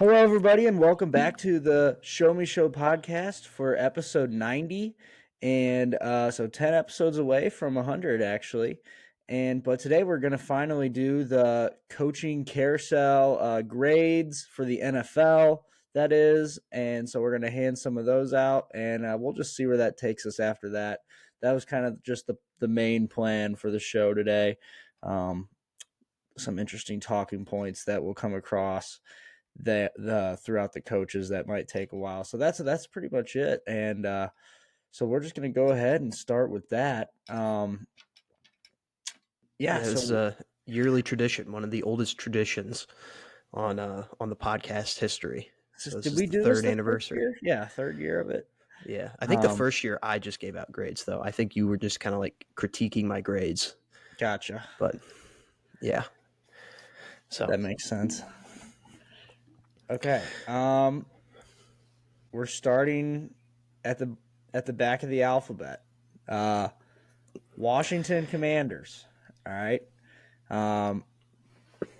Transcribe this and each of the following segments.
Hello, everybody, and welcome back to the Show Me Show podcast for episode 90. And so 10 episodes away from 100, actually. But today we're going to finally do the coaching carousel grades for the NFL, that is. And so we're going to hand some of those out, and we'll just see where that takes us after that. That was kind of just the main plan for the show today. Some interesting talking points that will come across throughout the coaches that might take a while. So that's pretty much it. And so we're just going to go ahead and start with that. Yeah, this is a yearly tradition, one of the oldest traditions on the podcast history. So this did is we the do third this anniversary. Yeah, third year of it. Yeah, I think the first year I just gave out grades, though. I think you were just kind of like critiquing my grades. Gotcha. But yeah, so that makes sense. Okay. We're starting at the back of the alphabet. Washington Commanders. All right.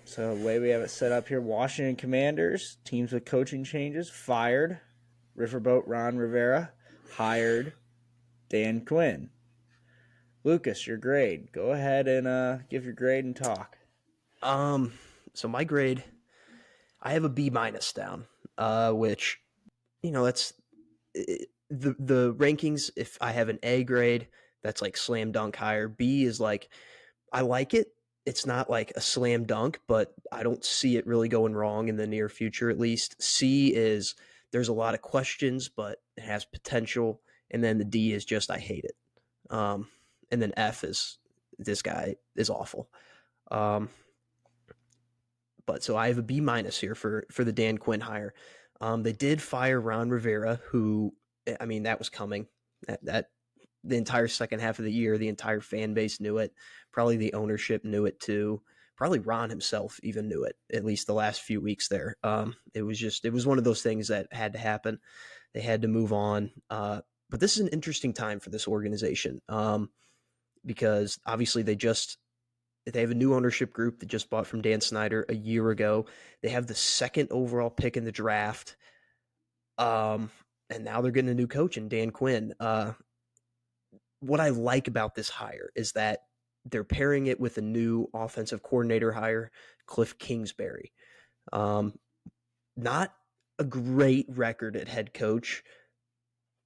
So the way we have it set up here, Washington Commanders, teams with coaching changes, fired Riverboat Ron Rivera, hired Dan Quinn. Lucas, your grade. Go ahead and give your grade and talk. So my grade, I have a B- down, which, that's the rankings. If I have an A grade, that's like slam dunk higher. B is like, I like it. It's not like a slam dunk, but I don't see it really going wrong in the near future, at least. C is there's a lot of questions, but it has potential. And then the D is just I hate it. And then F is this guy is awful. But so I have a B- here for the Dan Quinn hire. They did fire Ron Rivera, who, I mean, that was coming. That the entire second half of the year, the entire fan base knew it. Probably the ownership knew it too. Probably Ron himself even knew it, at least the last few weeks there. It was one of those things that had to happen. They had to move on. But this is an interesting time for this organization because obviously they have a new ownership group that just bought from Dan Snyder a year ago. They have the second overall pick in the draft. And now they're getting a new coach in Dan Quinn. What I like about this hire is that they're pairing it with a new offensive coordinator hire, Cliff Kingsbury. Not a great record at head coach,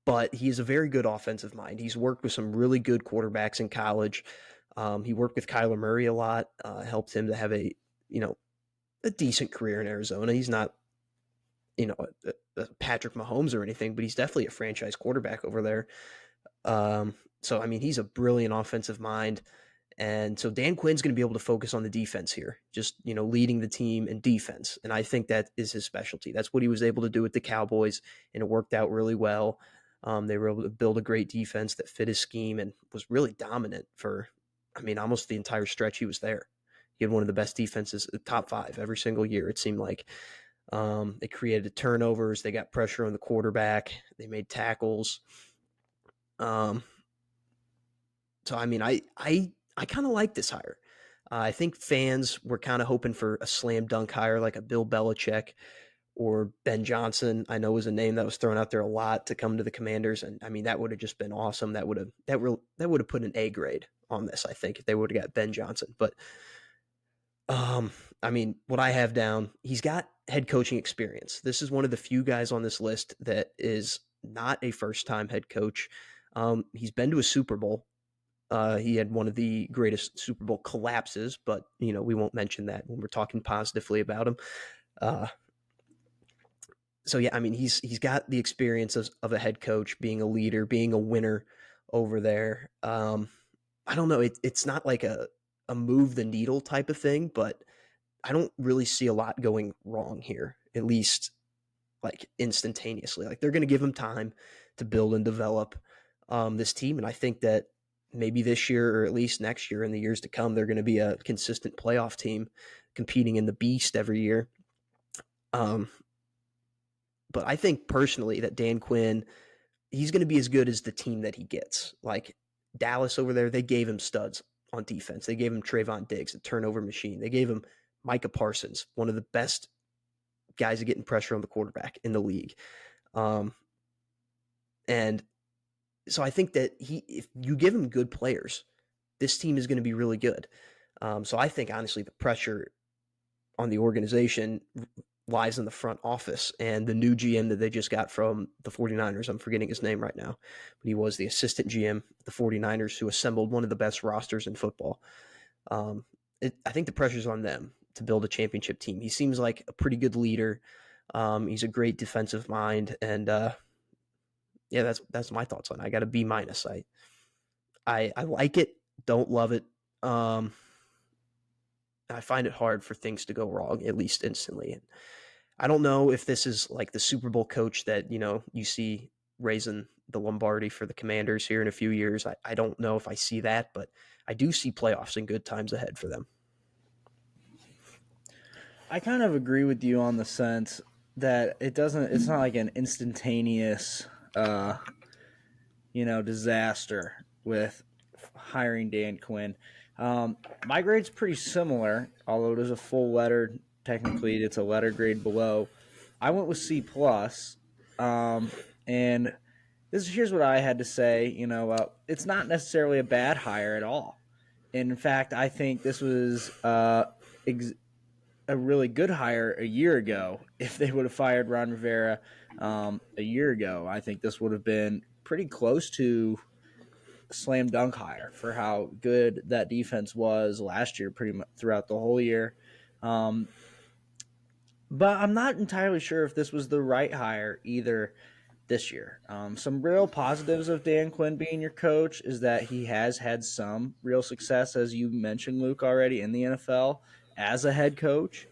but he has a very good offensive mind. He's worked with some really good quarterbacks in college. He worked with Kyler Murray a lot, helped him to have a decent career in Arizona. He's not, a Patrick Mahomes or anything, but he's definitely a franchise quarterback over there. So, I mean, he's a brilliant offensive mind. And so Dan Quinn's going to be able to focus on the defense here, just, leading the team in defense. And I think that is his specialty. That's what he was able to do with the Cowboys, and it worked out really well. They were able to build a great defense that fit his scheme and was really dominant for, almost the entire stretch he was there. He had one of the best defenses, top 5 every single year, it seemed like. They created turnovers. They got pressure on the quarterback. They made tackles. So, I kind of like this hire. I think fans were kind of hoping for a slam dunk hire like a Bill Belichick or Ben Johnson. I know was a name that was thrown out there a lot to come to the Commanders, and that would have just been awesome. That would have put an A grade on this, I think, if they would have got Ben Johnson. But what I have down, he's got head coaching experience. This is one of the few guys on this list that is not a first-time head coach. He's been to a Super Bowl. He had one of the greatest Super Bowl collapses, but we won't mention that when we're talking positively about him. So yeah, he's got the experience of a head coach, being a leader, being a winner over there. I don't know. It's not like a move the needle type of thing, but I don't really see a lot going wrong here, at least like instantaneously. Like they're going to give him time to build and develop this team, and I think that maybe this year or at least next year and the years to come, they're going to be a consistent playoff team competing in the Beast every year. But I think personally that Dan Quinn, he's going to be as good as the team that he gets. Like Dallas over there, they gave him studs on defense. They gave him Trayvon Diggs, a turnover machine. They gave him Micah Parsons, one of the best guys are getting pressure on the quarterback in the league. Um, and so I think that if you give him good players, this team is going to be really good. So I think, honestly, the pressure on the organization lies in the front office and the new GM that they just got from the 49ers. I'm forgetting his name right now, but he was the assistant GM, the 49ers, who assembled one of the best rosters in football. I think the pressure's on them to build a championship team. He seems like a pretty good leader. He's a great defensive mind, and yeah, that's my thoughts on it. I got a B minus. I like it, don't love it. I find it hard for things to go wrong, at least instantly. And I don't know if this is like the Super Bowl coach that, you see raising the Lombardi for the Commanders here in a few years. I don't know if I see that, but I do see playoffs and good times ahead for them. I kind of agree with you on the sense that it's not like an instantaneous disaster with hiring Dan Quinn. My grade's pretty similar, although it is a full letter. Technically, it's a letter grade below. I went with C plus, and here's what I had to say. It's not necessarily a bad hire at all. And in fact, I think this was a really good hire a year ago. If they would have fired Ron Rivera a year ago, I think this would have been pretty close to a slam dunk hire for how good that defense was last year, pretty much throughout the whole year. But I'm not entirely sure if this was the right hire either this year. Some real positives of Dan Quinn being your coach is that he has had some real success, as you mentioned, Luke, already in the NFL as a head coach,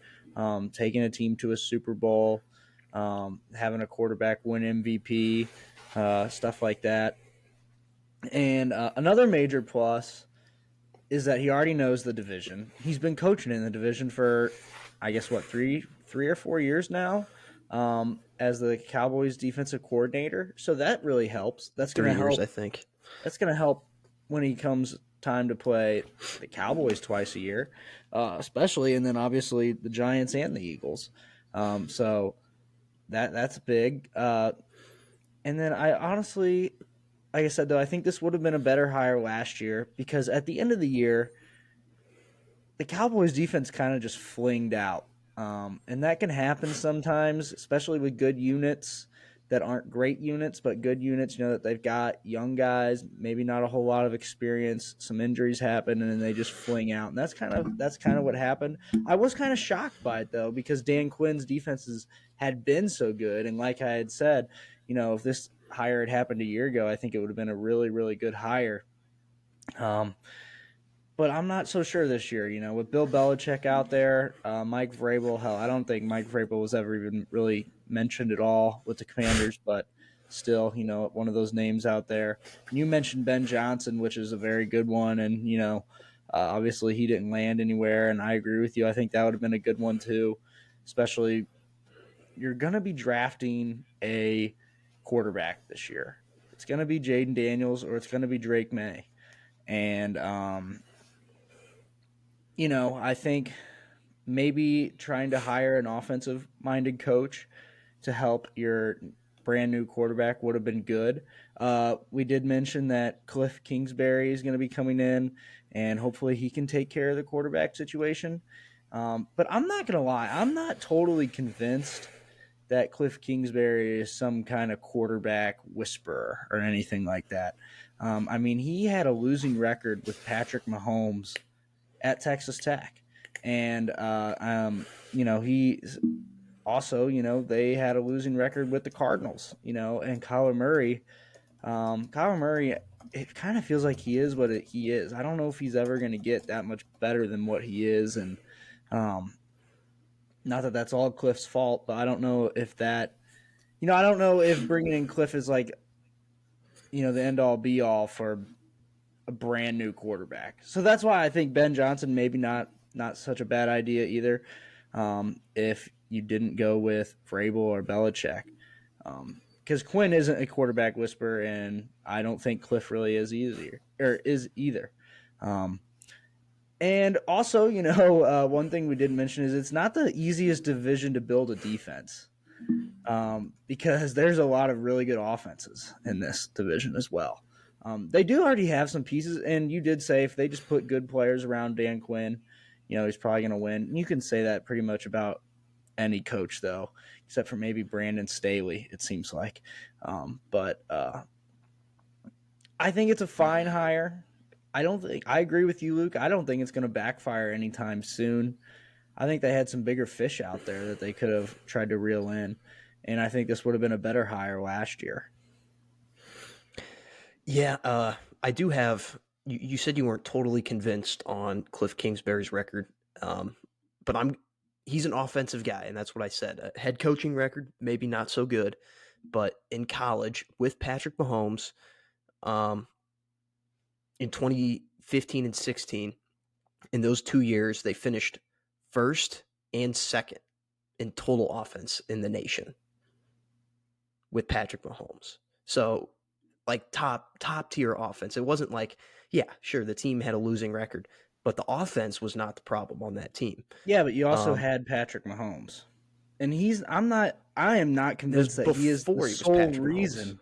taking a team to a Super Bowl, having a quarterback win MVP, stuff like that. And another major plus is that he already knows the division. He's been coaching in the division for, I guess, what, three or 4 years now, as the Cowboys defensive coordinator. So that really helps. That's going to 3 years, help. I think. That's going to help when he comes time to play the Cowboys twice a year, especially, and then obviously the Giants and the Eagles. So that's big. And then I honestly, like I said, though, I think this would have been a better hire last year because at the end of the year, the Cowboys defense kind of just flinged out. And that can happen sometimes, especially with good units that aren't great units, but good units, that they've got young guys, maybe not a whole lot of experience, some injuries happen, and then they just fling out. And that's kind of what happened. I was kind of shocked by it, though, because Dan Quinn's defenses had been so good. And like I had said, if this hire had happened a year ago, I think it would have been a really, really good hire. But I'm not so sure this year. With Bill Belichick out there, Mike Vrabel. Hell, I don't think Mike Vrabel was ever even really mentioned at all with the Commanders, but still, one of those names out there. And you mentioned Ben Johnson, which is a very good one, and obviously he didn't land anywhere, and I agree with you. I think that would have been a good one too, especially you're going to be drafting a quarterback this year. It's going to be Jaden Daniels or it's going to be Drake May, and I think maybe trying to hire an offensive minded coach to help your brand new quarterback would have been good. We did mention that Cliff Kingsbury is going to be coming in, and hopefully he can take care of the quarterback situation. But I'm not going to lie, I'm not totally convinced that Cliff Kingsbury is some kind of quarterback whisperer or anything like that. I mean, he had a losing record with Patrick Mahomes at Texas Tech. And, he also, they had a losing record with the Cardinals, and Kyler Murray, it kind of feels like he is what he is. I don't know if he's ever going to get that much better than what he is. And not that that's all Cliff's fault, but I don't know if I don't know if bringing in Cliff is like, the end all be all for a brand new quarterback. So that's why I think Ben Johnson maybe not such a bad idea either. If you didn't go with Vrabel or Belichick, because Quinn isn't a quarterback whisperer, and I don't think Cliff really is either. And also, one thing we didn't mention is it's not the easiest division to build a defense, because there's a lot of really good offenses in this division as well. They do already have some pieces, and you did say if they just put good players around Dan Quinn, he's probably going to win. You can say that pretty much about any coach, though, except for maybe Brandon Staley, it seems like. But I think it's a fine hire. I agree with you, Luke. I don't think it's going to backfire anytime soon. I think they had some bigger fish out there that they could have tried to reel in, and I think this would have been a better hire last year. Yeah, I do have. You said you weren't totally convinced on Cliff Kingsbury's record, but he's an offensive guy, and that's what I said. A head coaching record, maybe not so good, but in college with Patrick Mahomes, um, in 2015 and 16, in those 2 years, they finished first and second in total offense in the nation with Patrick Mahomes. So, like top tier offense. It wasn't like, yeah, sure, the team had a losing record, but the offense was not the problem on that team. Yeah, but you also Um, had Patrick Mahomes, and I am not it was convinced that he is the before he was sole Patrick Mahomes. reason.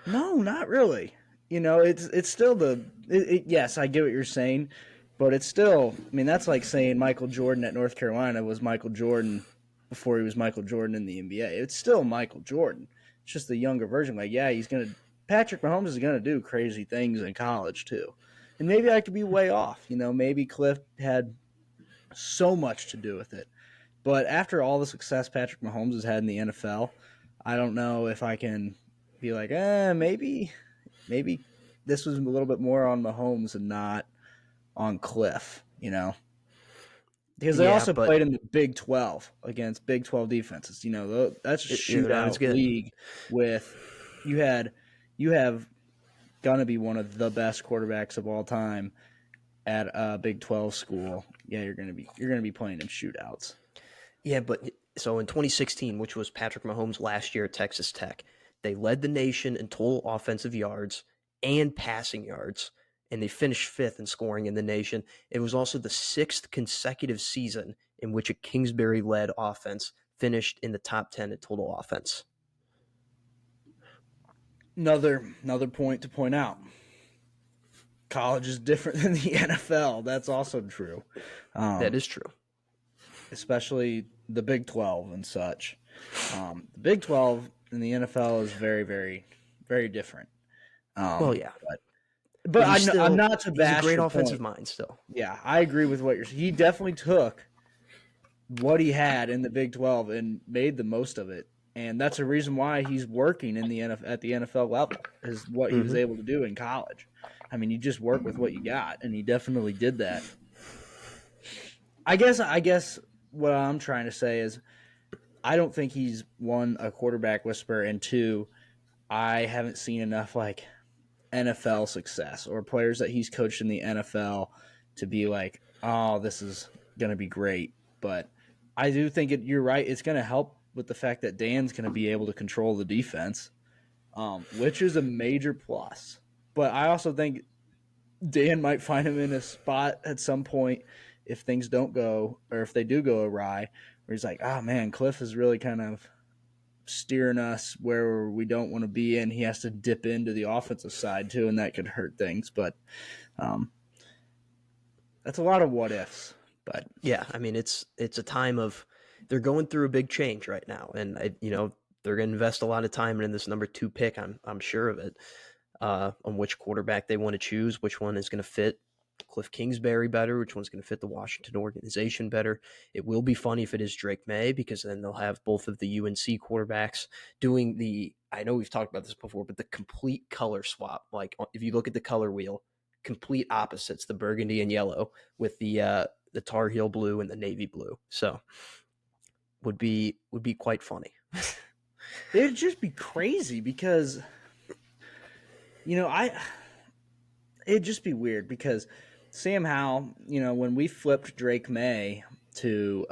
No, not really. It's still yes, I get what you're saying, but it's still. I mean, that's like saying Michael Jordan at North Carolina was Michael Jordan before he was Michael Jordan in the NBA. It's still Michael Jordan. It's just the younger version. Like, yeah, Patrick Mahomes is gonna do crazy things in college too, and maybe I could be way off. Maybe Cliff had so much to do with it. But after all the success Patrick Mahomes has had in the NFL, I don't know if I can be like, maybe this was a little bit more on Mahomes and not on Cliff. Because they Yeah, also but played in the Big 12 against Big 12 defenses. That's a I was shootout gonna. league with you have gonna be one of the best quarterbacks of all time at a Big 12 school. Yeah, you're gonna be playing in shootouts. Yeah, but so in 2016, which was Patrick Mahomes' last year at Texas Tech, they led the nation in total offensive yards and passing yards, and they finished fifth in scoring in the nation. It was also the sixth consecutive season in which a Kingsbury led offense finished in the top 10 in total offense. Another point to point out. College is different than the NFL. That's also true, That um, is true. especially the Big 12 and such. The Big 12 in the NFL is very, very, very different. Well, Um, yeah, but but I'm not to he's a bash great your offensive point. mind still. Yeah, I agree with what you're saying. He definitely took what he had in the Big 12 and made the most of it. And that's a reason why he's working in the at the NFL level, is what he was Hmm. able to do in college. I mean, you just work with what you got, and he definitely did that. I guess what I'm trying to say is I don't think he's one a quarterback whisperer, and two, I haven't seen enough like NFL success or players that he's coached in the NFL to be like, oh, this is gonna be great. But I do think you're right. It's gonna help with the fact that Dan's gonna be able to control the defense, which is a major plus. But I also think Dan might find him in a spot at some point if things don't go, or if they do go awry, where he's like, oh man, Cliff is really kind of steering us where we don't want to be, and he has to dip into the offensive side too, and that could hurt things. But um, that's a lot of what ifs. But Yeah, I mean it's a time of they're going through a big change right now, and they're going to invest a lot of time in this number 2 pick. I'm sure of it. On which quarterback they want to choose, which one is going to fit Cliff Kingsbury better, which one's going to fit the Washington organization better. It will be funny if it is Drake May, because then they'll have both of the UNC quarterbacks doing the. I know we've talked about this before, but the complete color swap. Like if you look at the color wheel, complete opposites: the burgundy and yellow with the Tar Heel blue and the navy blue. So would be quite funny. it'd just be crazy because I it'd just be weird because Sam Howell, when we flipped Drake May to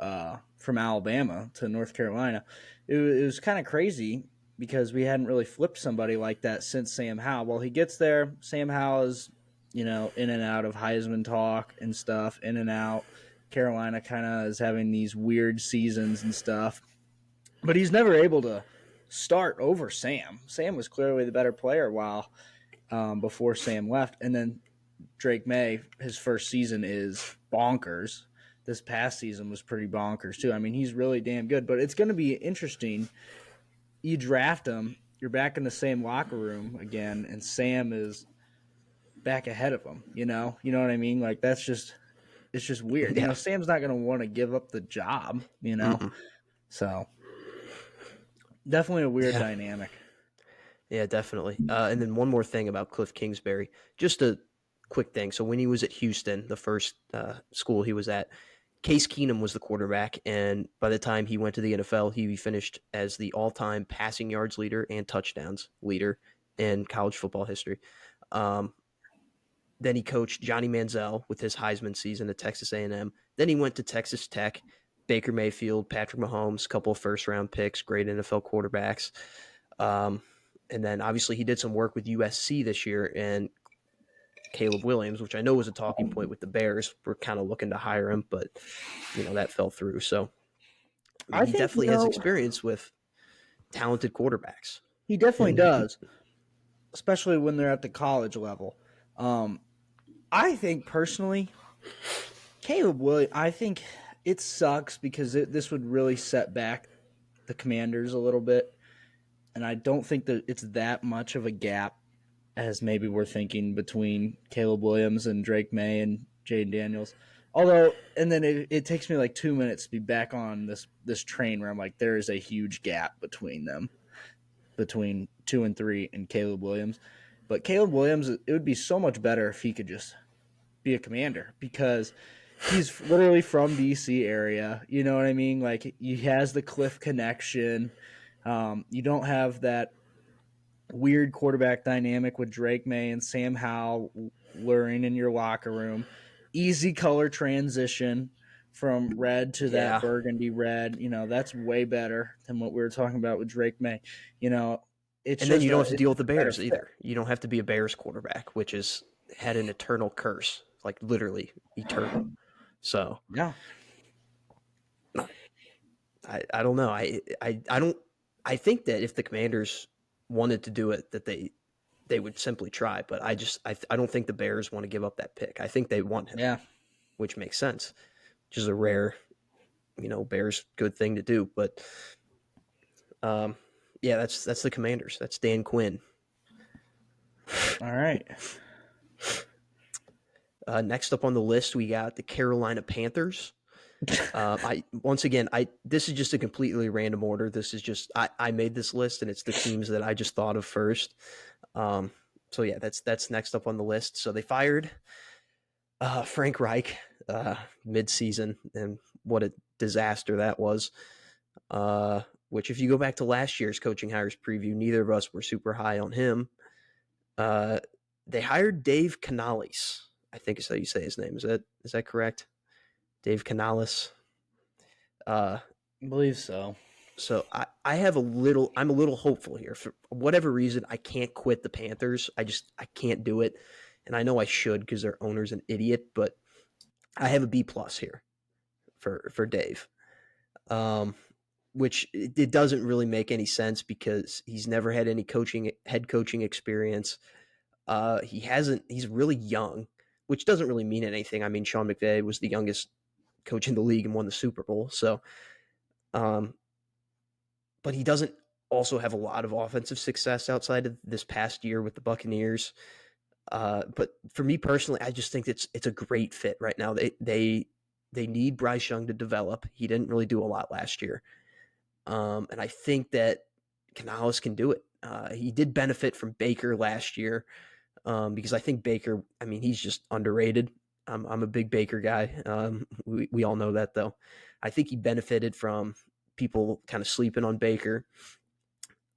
from Alabama to North Carolina, it was kind of crazy because we hadn't really flipped somebody like that since Sam Howell. Well, he gets there. Sam Howell is, in and out of Heisman talk and stuff, in and out. Carolina kind of is having these weird seasons and stuff, but he's never able to start over Sam. Sam was clearly the better player while before Sam left, and then Drake May, his first season is bonkers. This past season was pretty bonkers too. I mean, he's really damn good, but it's going to be interesting. You draft him, you're back in the same locker room again, and Sam is back ahead of him. You know what I mean? Like it's just weird. Yeah. Sam's not going to want to give up the job. Mm-mm. So definitely a weird Yeah. dynamic. Yeah, definitely. And then one more thing about Cliff Kingsbury, just a quick thing. So when he was at Houston, the first school he was at, Case Keenum was the quarterback, and by the time he went to the NFL, he finished as the all-time passing yards leader and touchdowns leader in college football history. Then he coached Johnny Manziel with his Heisman season at Texas A&M. Then he went to Texas Tech, Baker Mayfield, Patrick Mahomes, a couple of first-round picks, great NFL quarterbacks. And then obviously he did some work with USC this year, and Caleb Williams, which I know was a talking point with the Bears. We're kind of looking to hire him, but that fell through. So I mean, he definitely has experience with talented quarterbacks. He definitely does, especially when they're at the college level. I think personally, Caleb Williams, I think it sucks because this would really set back the Commanders a little bit. And I don't think that it's that much of a gap as maybe we're thinking between Caleb Williams and Drake May and Jayden Daniels. Although, and then it takes me like 2 minutes to be back on this train where I'm like, there is a huge gap between them, between 2 and 3 and Caleb Williams. But Caleb Williams, it would be so much better if he could just be a Commander because he's literally from DC area. You know what I mean? Like he has the Cliff connection. You don't have that weird quarterback dynamic with Drake May and Sam Howell luring in your locker room. Easy color transition from red to that burgundy red. That's way better than what we were talking about with Drake May. And then you don't have to deal with the Bears either. You don't have to be a Bears quarterback, which has had an eternal curse, like literally eternal. So yeah, I don't know. I think that if the Commanders wanted to do it, that they would simply try. But I don't think the Bears want to give up that pick. I think they want him. Yeah, which makes sense. Which is a rare, Bears good thing to do. But yeah, that's the Commanders. That's Dan Quinn. All right. Next up on the list, we got the Carolina Panthers. This is just a completely random order. This is just I made this list, and it's the teams that I just thought of first. So yeah, that's next up on the list. So they fired Frank Reich mid-season, and what a disaster that was. Which, if you go back to last year's coaching hires preview, neither of us were super high on him. They hired Dave Canales. I think is how you say his name. Is that correct? Dave Canales. I believe so. So I'm a little hopeful here. For whatever reason, I can't quit the Panthers. I can't do it. And I know I should because their owner's an idiot, but I have a B+ here for Dave. Which it doesn't really make any sense because he's never had any head coaching experience. He's really young, which doesn't really mean anything. I mean, Sean McVay was the youngest coach in the league and won the Super Bowl. So, but he doesn't also have a lot of offensive success outside of this past year with the Buccaneers. But for me personally, I just think it's a great fit right now. They need Bryce Young to develop. He didn't really do a lot last year. And I think that Canales can do it. He did benefit from Baker last year because I think Baker, he's just underrated. I'm a big Baker guy. We all know that, though. I think he benefited from people kind of sleeping on Baker.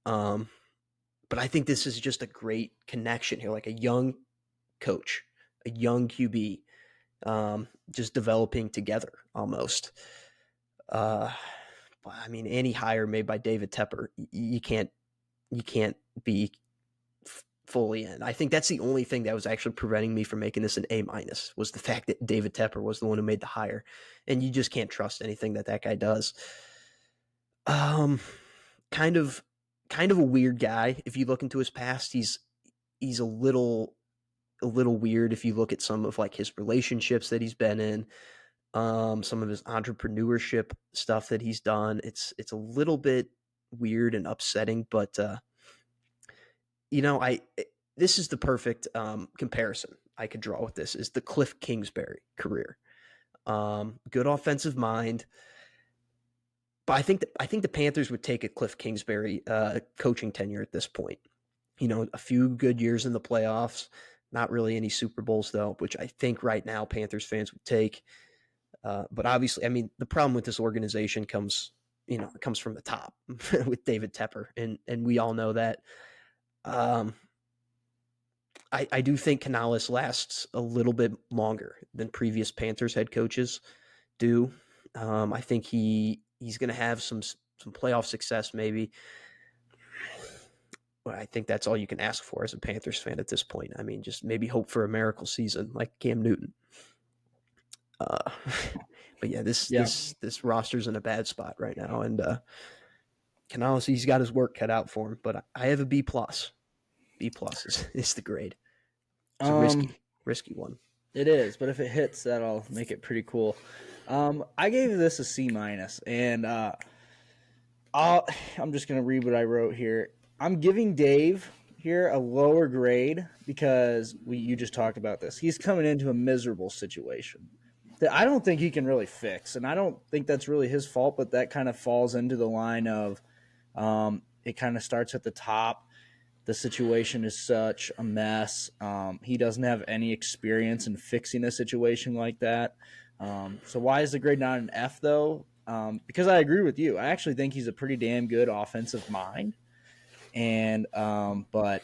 But I think this is just a great connection here, like a young coach, a young QB, just developing together almost. Any hire made by David Tepper, you can't be fully in. I think that's the only thing that was actually preventing me from making this an A- was the fact that David Tepper was the one who made the hire, and you just can't trust anything that guy does. Um, kind of, kind of a weird guy. If you look into his past, he's a little weird. If you look at some of like his relationships that he's been in, some of his entrepreneurship stuff that he's done, it's a little bit weird and upsetting. But you know, this is the perfect comparison I could draw with this is the Cliff Kingsbury career. Good offensive mind, but I think the Panthers would take a Cliff Kingsbury coaching tenure at this point. You know, a few good years in the playoffs, not really any Super Bowls though, which I think right now Panthers fans would take. But obviously, I mean, the problem with this organization comes, you know, it comes from the top with David Tepper, and we all know that. Um, I do think Canales lasts a little bit longer than previous Panthers head coaches do. I think he's going to have some playoff success maybe. But I think that's all you can ask for as a Panthers fan at this point. I mean, just maybe hope for a miracle season like Cam Newton. Uh, but yeah, this roster's in a bad spot right now, and Canales, he's got his work cut out for him. But I have a B plus. B plus is the grade. It's a risky one. It is, but if it hits, that'll make it pretty cool. I gave this a C minus, and I'm just gonna read what I wrote here. I'm giving Dave here a lower grade because you just talked about this. He's coming into a miserable situation that I don't think he can really fix, and I don't think that's really his fault. But that kind of falls into the line of it kind of starts at the top. The situation is such a mess. He doesn't have any experience in fixing a situation like that. So why is the grade not an F though? Because I agree with you. I actually think he's a pretty damn good offensive mind, and but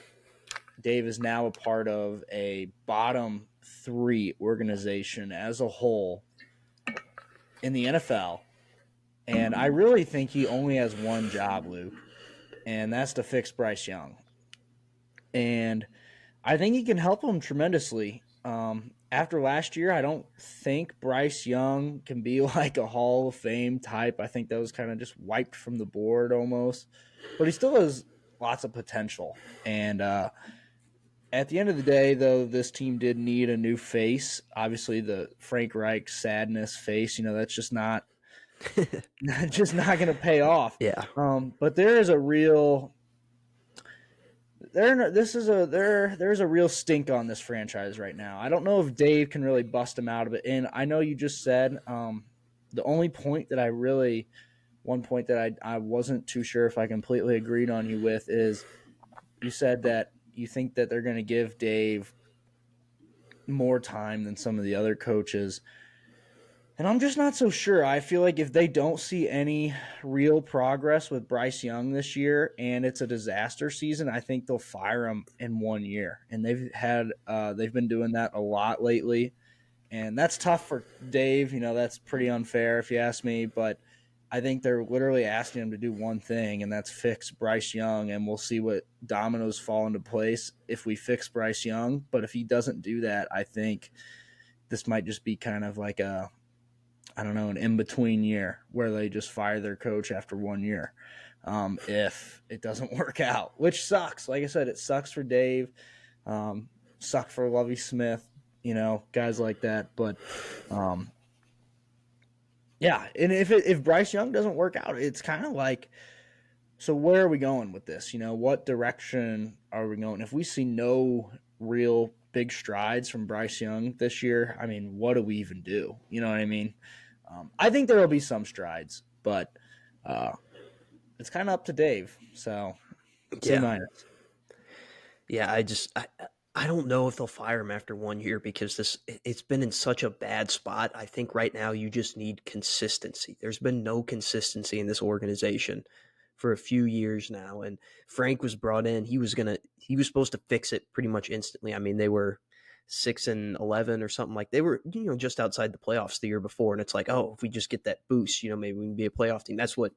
Dave is now a part of a bottom 3 organization as a whole in the NFL, and I really think he only has one job, Luke, and that's to fix Bryce Young. And I think he can help them tremendously. After last year, I don't think Bryce Young can be like a Hall of Fame type. I think that was kind of just wiped from the board almost. But he still has lots of potential. And at the end of the day, though, this team did need a new face. Obviously, the Frank Reich sadness face, that's just not going to pay off. Yeah. But there is a real there's a real stink on this franchise right now. I don't know if Dave can really bust him out of it. And I know you just said the only point that one point that I wasn't too sure if I completely agreed on you with is you said that you think that they're going to give Dave more time than some of the other coaches. And I'm just not so sure. I feel like if they don't see any real progress with Bryce Young this year and it's a disaster season, I think they'll fire him in 1 year. And they've been doing that a lot lately. And that's tough for Dave. That's pretty unfair if you ask me. But I think they're literally asking him to do one thing, and that's fix Bryce Young. And we'll see what dominoes fall into place if we fix Bryce Young. But if he doesn't do that, I think this might just be kind of like an in-between year where they just fire their coach after 1 year if it doesn't work out, which sucks. Like I said, it sucks for Dave, sucked for Lovie Smith, guys like that. But yeah, and if Bryce Young doesn't work out, it's kind of like, so where are we going with this? What direction are we going? If we see no real big strides from Bryce Young this year, I mean, what do we even do? You know what I mean? I think there will be some strides, but it's kind of up to Dave. So, C minus. Yeah, I don't know if they'll fire him after 1 year because it's been in such a bad spot. I think right now you just need consistency. There's been no consistency in this organization for a few years now, and Frank was brought in. He was supposed to fix it pretty much instantly. I mean, they were 6-11 or something, like they were, just outside the playoffs the year before. And it's like, oh, if we just get that boost, maybe we can be a playoff team. That's what,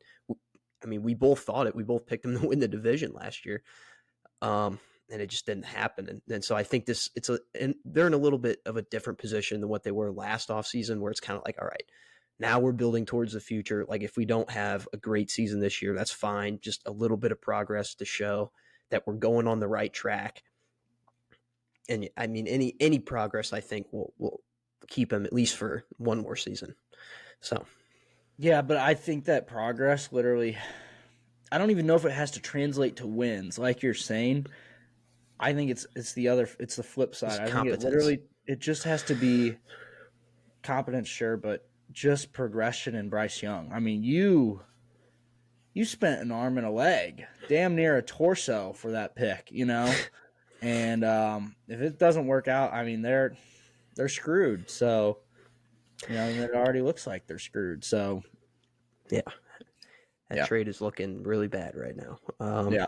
I mean, we both thought it. We both picked them to win the division last year. and it just didn't happen. And so I think and they're in a little bit of a different position than what they were last offseason, where it's kind of like, all right, now we're building towards the future. Like if we don't have a great season this year, that's fine. Just a little bit of progress to show that we're going on the right track. And I mean, any progress I think will keep him at least for one more season. So Yeah, but I think that progress literally, I don't even know if it has to translate to wins, like you're saying. I think it's the flip side. I think it just has to be competence, sure, but just progression in Bryce Young. I mean, you spent an arm and a leg, damn near a torso for that pick, And if it doesn't work out, I mean they're screwed. So, it already looks like they're screwed. So, yeah, that trade is looking really bad right now. Yeah.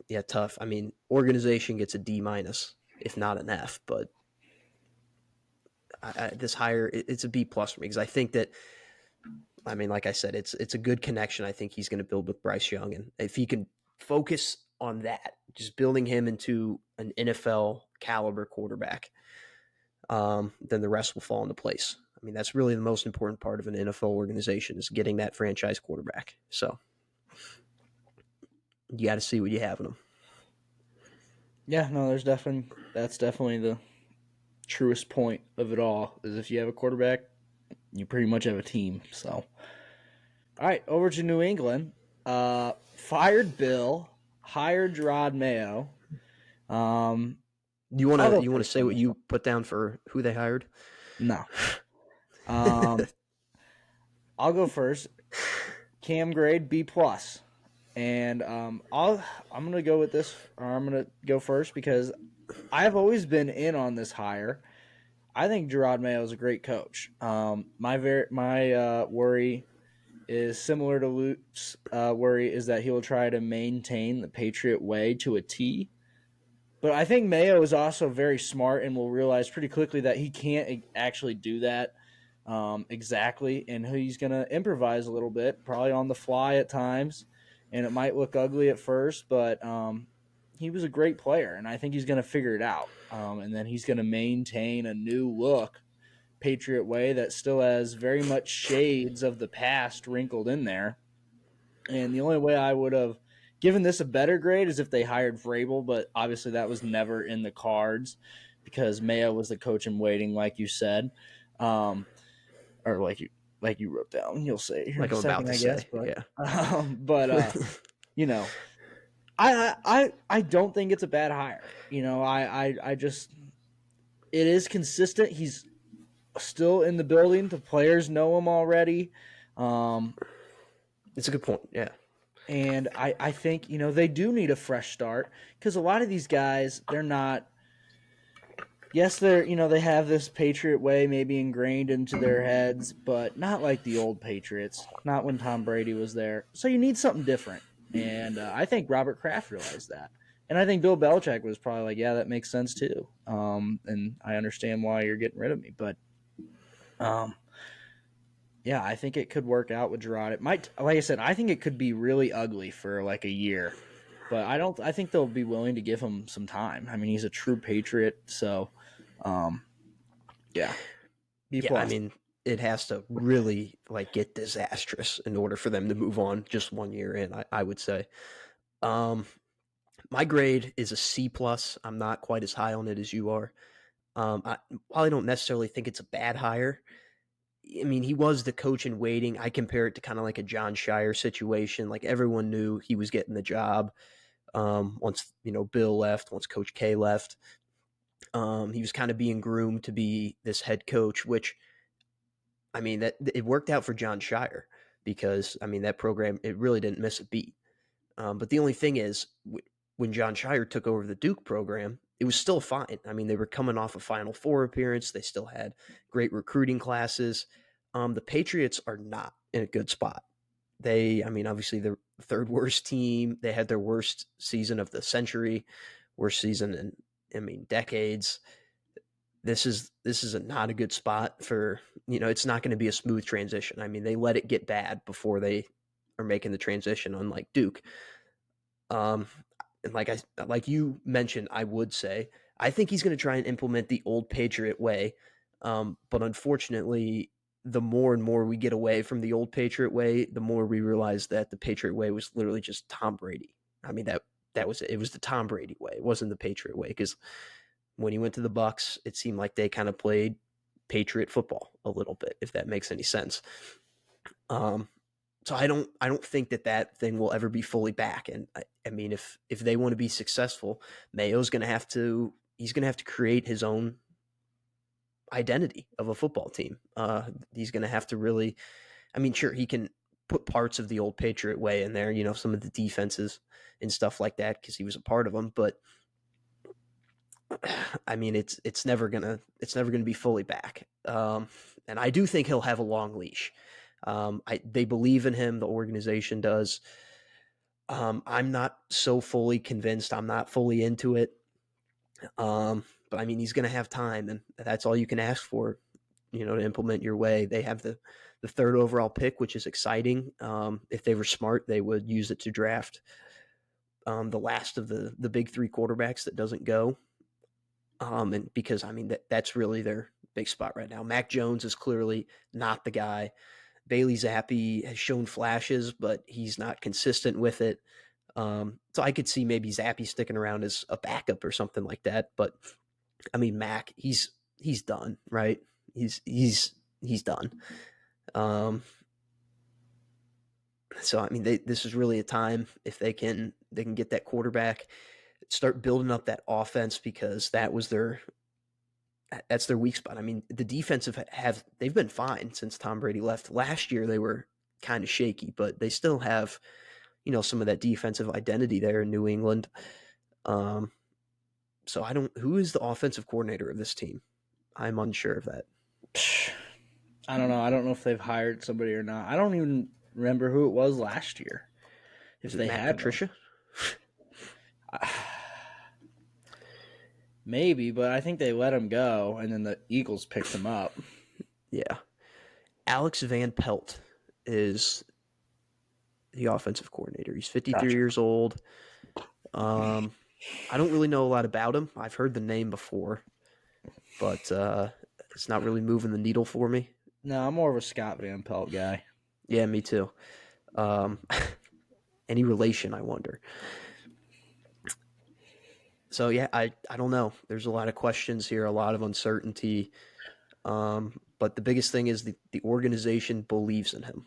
Yeah, tough. I mean, organization gets a D-, if not an F, but this hire, it's a B+ for me because I think that, I mean, like I said, it's a good connection. I think he's going to build with Bryce Young, and if he can focus on that, just building him into an NFL caliber quarterback, then the rest will fall into place. I mean, that's really the most important part of an NFL organization is getting that franchise quarterback. So you got to see what you have in them. Yeah, no, that's definitely the truest point of it all is if you have a quarterback, you pretty much have a team. So, all right, over to New England. Fired Bill, hired Jerod Mayo. You want to say what you put down for who they hired? No. I'll go first. Cam grade B+. And I'm gonna go with this, or I'm gonna go first because I've always been in on this hire. I think Jerod Mayo is a great coach. My worry is similar to Luke's worry is that he will try to maintain the Patriot way to a T. But I think Mayo is also very smart and will realize pretty quickly that he can't actually do that exactly, and he's going to improvise a little bit, probably on the fly at times, and it might look ugly at first, but he was a great player, and I think he's going to figure it out, and then he's going to maintain a new look Patriot way that still has very much shades of the past wrinkled in there. And the only way I would have given this a better grade is if they hired Vrabel, but obviously that was never in the cards because Mayo was the coach in waiting, like you said, or like you wrote down. You'll say here like in a second, I guess. But, yeah. I don't think it's a bad hire. I just it is consistent. He's still in the building. The players know him already. It's a good point. Yeah. And I think, they do need a fresh start because a lot of these guys, they're not, yes, they have this Patriot way maybe ingrained into their heads, but not like the old Patriots, not when Tom Brady was there. So you need something different. And I think Robert Kraft realized that. And I think Bill Belichick was probably like, yeah, that makes sense too. And I understand why you're getting rid of me. But yeah, I think it could work out with Jerod. It might, like I said, I think it could be really ugly for like a year, but I think they'll be willing to give him some time. I mean, he's a true Patriot, so, yeah. Yeah, I mean, it has to really like get disastrous in order for them to move on just 1 year in, I would say. My grade is a C+. I'm not quite as high on it as you are. While I don't necessarily think it's a bad hire, I mean, he was the coach in waiting. I compare it to kind of like a John Shire situation. Like everyone knew he was getting the job once, Bill left, once Coach K left. He was kind of being groomed to be this head coach, which, I mean, that it worked out for John Shire because, I mean, that program, it really didn't miss a beat. But the only thing is, when John Shire took over the Duke program, it was still fine. I mean, they were coming off a Final Four appearance. They still had great recruiting classes. The Patriots are not in a good spot. Obviously, they're the third worst team. They had their worst season of the century, worst season in, decades. This is not a good spot for, it's not going to be a smooth transition. I mean, they let it get bad before they are making the transition, unlike Duke. Um, and like you mentioned, I would say I think he's going to try and implement the old Patriot way. But unfortunately, the more and more we get away from the old Patriot way, the more we realize that the Patriot way was literally just Tom Brady. I mean that was it. It was the Tom Brady way. It wasn't the Patriot way because when he went to the Bucks, it seemed like they kind of played Patriot football a little bit, if that makes any sense. Um, so I don't think that thing will ever be fully back. And I mean, if they want to be successful, Mayo's going to have to he's going to have to create his own identity of a football team. He's going to have to really. I mean, sure, he can put parts of the old Patriot way in there, some of the defenses and stuff like that because he was a part of them, but I mean, it's never gonna be fully back. And I do think he'll have a long leash. They believe in him. The organization does. I'm not so fully convinced. I'm not fully into it. But I mean, he's going to have time, and that's all you can ask for, to implement your way. They have the third overall pick, which is exciting. If they were smart, they would use it to draft the last of the big three quarterbacks that doesn't go. And because I mean that's really their big spot right now. Mac Jones is clearly not the guy. Bailey Zappi has shown flashes, but he's not consistent with it. So I could see maybe Zappi sticking around as a backup or something like that. But I mean, Mac, he's done, right? He's done. So I mean, this is really a time if they can get that quarterback, start building up that offense because that's their weak spot. I mean, the defensive they've been fine since Tom Brady left. Last year they were kind of shaky, but they still have, some of that defensive identity there in New England. So who is the offensive coordinator of this team? I'm unsure of that. I don't know. I don't know if they've hired somebody or not. I don't even remember who it was last year. If they had Patricia? Maybe, but I think they let him go, and then the Eagles picked him up. Yeah. Alex Van Pelt is the offensive coordinator. He's 53 years old. I don't really know a lot about him. I've heard the name before, but it's not really moving the needle for me. No, I'm more of a Scott Van Pelt guy. Yeah, me too. Any relation, I wonder. So yeah, I don't know. There's a lot of questions here, a lot of uncertainty. But the biggest thing is the organization believes in him.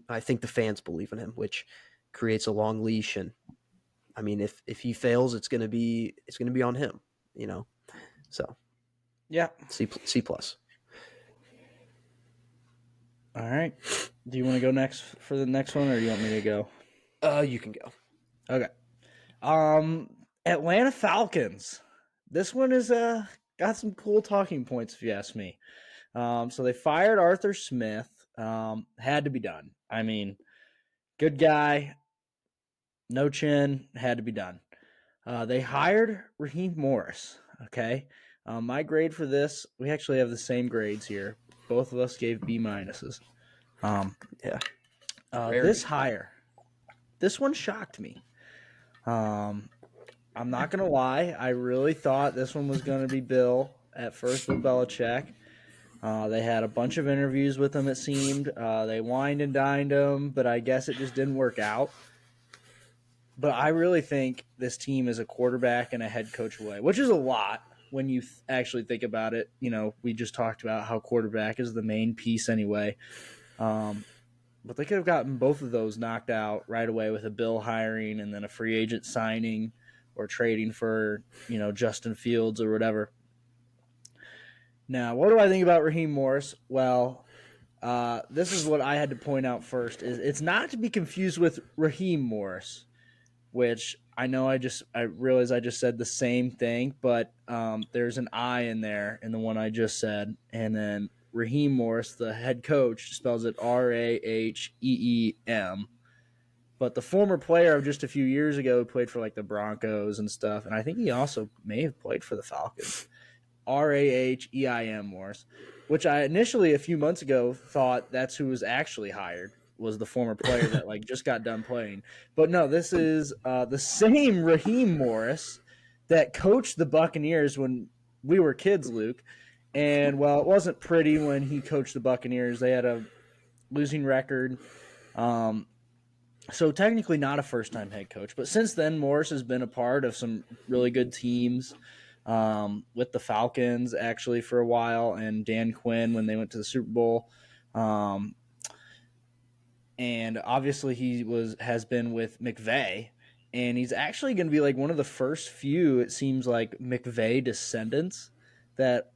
I think the fans believe in him, which creates a long leash. And I mean, if he fails, it's gonna be on him. So yeah, C plus. All right. Do you want to go next for the next one, or do you want me to go? You can go. Okay. Atlanta Falcons. This one is got some cool talking points, if you ask me. So they fired Arthur Smith. Had to be done. I mean, good guy, no chin, had to be done. They hired Raheem Morris. Okay. My grade for this, we actually have the same grades here. Both of us gave B minuses. Yeah. This hire, this one shocked me. I'm not going to lie. I really thought this one was going to be Bill at first with Belichick. They had a bunch of interviews with him, it seemed. They wined and dined him, but I guess it just didn't work out. But I really think this team is a quarterback and a head coach away, which is a lot when you actually think about it. We just talked about how quarterback is the main piece anyway. But they could have gotten both of those knocked out right away with a Bill hiring and then a free agent signing or trading for, Justin Fields or whatever. Now, what do I think about Raheem Morris? Well, this is what I had to point out first. Is it's not to be confused with Raheem Morris, which I know I realize I just said the same thing, but there's an I in there in the one I just said. And then Raheem Morris, the head coach, spells it Raheem. But the former player of just a few years ago played for like the Broncos and stuff. And I think he also may have played for the Falcons. Raheem Morris, which I initially a few months ago thought that's who was actually hired. was the former player that like just got done playing. But no, this is the same Raheem Morris that coached the Buccaneers when we were kids, Luke. And well, it wasn't pretty when he coached the Buccaneers. They had a losing record. Um, so technically not a first-time head coach, but since then Morris has been a part of some really good teams with the Falcons actually for a while, and Dan Quinn when they went to the Super Bowl. Um, and obviously he has been with McVay, and he's actually going to be like one of the first few, it seems like, McVay descendants that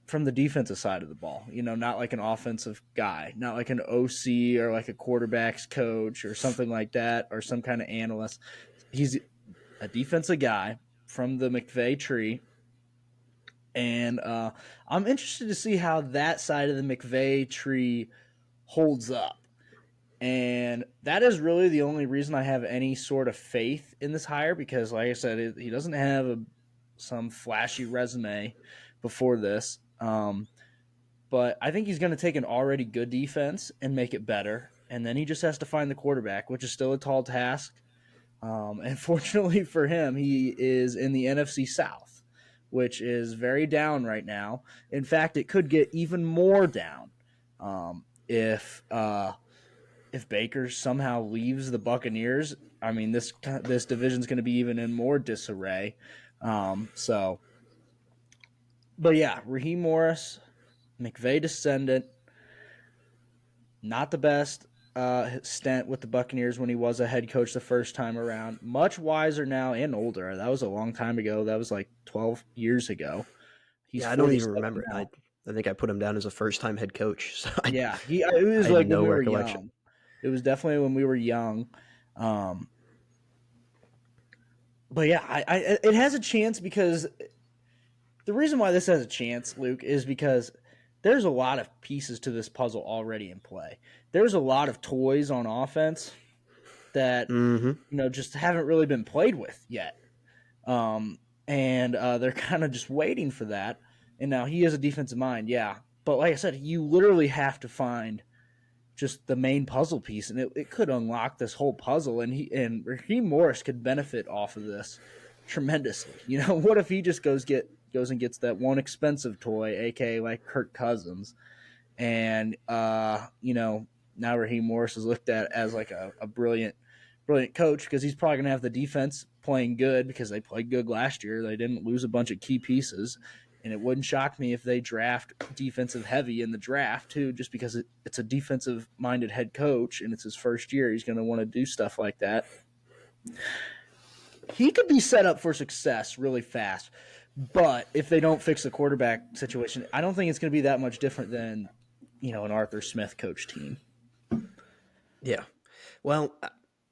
from the defensive side of the ball, not like an offensive guy, not like an OC or like a quarterbacks coach or something like that, or some kind of analyst. He's a defensive guy from the McVay tree. And I'm interested to see how that side of the McVay tree holds up. And that is really the only reason I have any sort of faith in this hire, because, like I said, he doesn't have some flashy resume before this. But I think he's going to take an already good defense and make it better. And then he just has to find the quarterback, which is still a tall task. And fortunately for him, he is in the NFC South, which is very down right now. In fact, it could get even more down if Baker somehow leaves the Buccaneers. I mean, this division is going to be even in more disarray. But yeah, Raheem Morris, McVay descendant, not the best stint with the Buccaneers when he was a head coach the first time around. Much wiser now and older. That was a long time ago. That was like 12 years ago. He's I don't even remember it. I think I put him down as a first-time head coach. So it was like when we were young. It was definitely when we were young. But yeah, it has a chance, because the reason why this has a chance, Luke, is because there's a lot of pieces to this puzzle already in play. There's a lot of toys on offense that just haven't really been played with yet. And they're kind of just waiting for that. And now he has a defensive mind, yeah. But like I said, you literally have to find just the main puzzle piece, and it could unlock this whole puzzle. And Raheem Morris could benefit off of this tremendously. What if he just goes and gets that one expensive toy, aka like Kirk Cousins, and now Raheem Morris is looked at as like a brilliant coach, because he's probably gonna have the defense playing good because they played good last year. They didn't lose a bunch of key pieces. And it wouldn't shock me if they draft defensive heavy in the draft too, just because it's a defensive minded head coach and it's his first year. He's going to want to do stuff like that. He could be set up for success really fast, but if they don't fix the quarterback situation, I don't think it's going to be that much different than, an Arthur Smith coach team. Yeah. Well,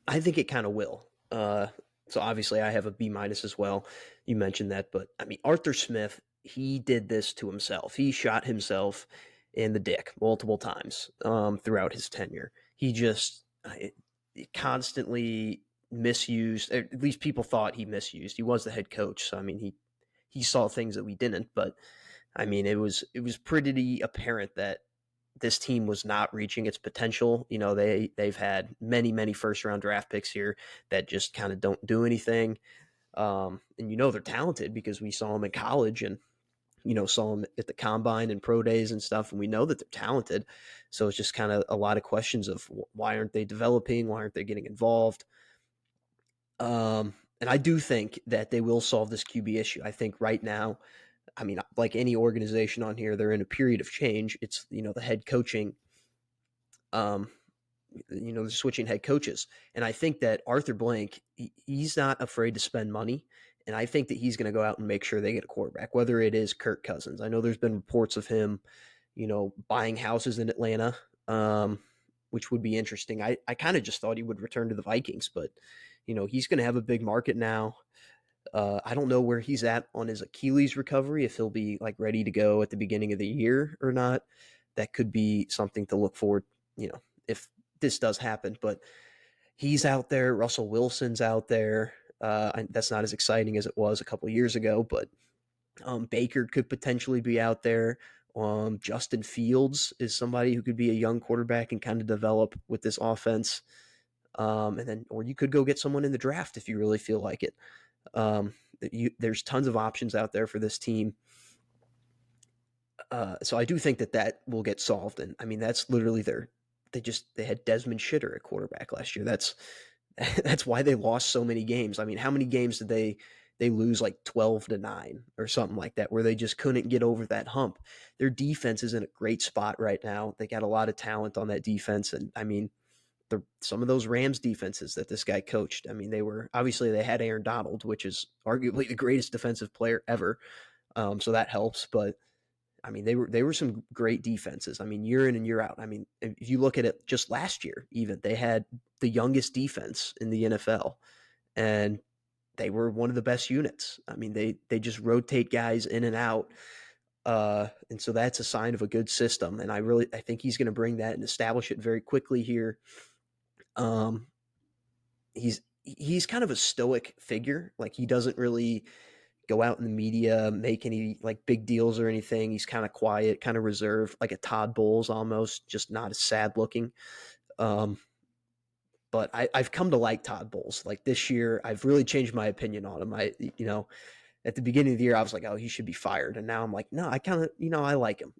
I think it kind of will. So obviously I have a B- as well. You mentioned that, but I mean, Arthur Smith, he did this to himself. He shot himself in the dick multiple times throughout his tenure. He just constantly misused, at least people thought he misused. He was the head coach, so I mean, he saw things that we didn't. But I mean, it was pretty apparent that this team was not reaching its potential. They've had many first round draft picks here that just kind of don't do anything. And they're talented because we saw them in college and saw them at the combine and pro days and stuff, and we know that they're talented. So it's just kind of a lot of questions of why aren't they developing? Why aren't they getting involved? And I do think that they will solve this QB issue. I think right now, I mean, like any organization on here, they're in a period of change. It's, the head coaching, they're switching head coaches. And I think that Arthur Blank, he's not afraid to spend money. And I think that he's going to go out and make sure they get a quarterback, whether it is Kirk Cousins. I know there's been reports of him, buying houses in Atlanta, which would be interesting. I kind of just thought he would return to the Vikings, but, he's going to have a big market now. I don't know where he's at on his Achilles recovery, if he'll be like ready to go at the beginning of the year or not. That could be something to look forward, if this does happen. But he's out there. Russell Wilson's out there. That's not as exciting as it was a couple of years ago, but Baker could potentially be out there, Justin Fields is somebody who could be a young quarterback and kind of develop with this offense. Or you could go get someone in the draft if you really feel like it. There's tons of options out there for this team. So I do think that will get solved. And I mean, that's literally they had Desmond Shitter at quarterback last year. That's why they lost so many games. I mean, how many games did they lose, like 12-9 or something like that, where they just couldn't get over that hump? Their defense is in a great spot right now. They got a lot of talent on that defense. And I mean, some of those Rams defenses that this guy coached, I mean, they had Aaron Donald, which is arguably the greatest defensive player ever. So that helps. But I mean, they were some great defenses. I mean, year in and year out. I mean, if you look at it just last year, even they had the youngest defense in the NFL, and they were one of the best units. I mean, they just rotate guys in and out. And so that's a sign of a good system. And I think he's going to bring that and establish it very quickly here. He's kind of a stoic figure. Like, he doesn't really go out in the media, make any like big deals or anything. He's kind of quiet, kind of reserved, like a Todd Bowles almost, just not as sad looking. But I've come to like Todd Bowles. Like, this year, I've really changed my opinion on him. At the beginning of the year, I was like, oh, he should be fired. And now I'm like, no, I kind of, I like him.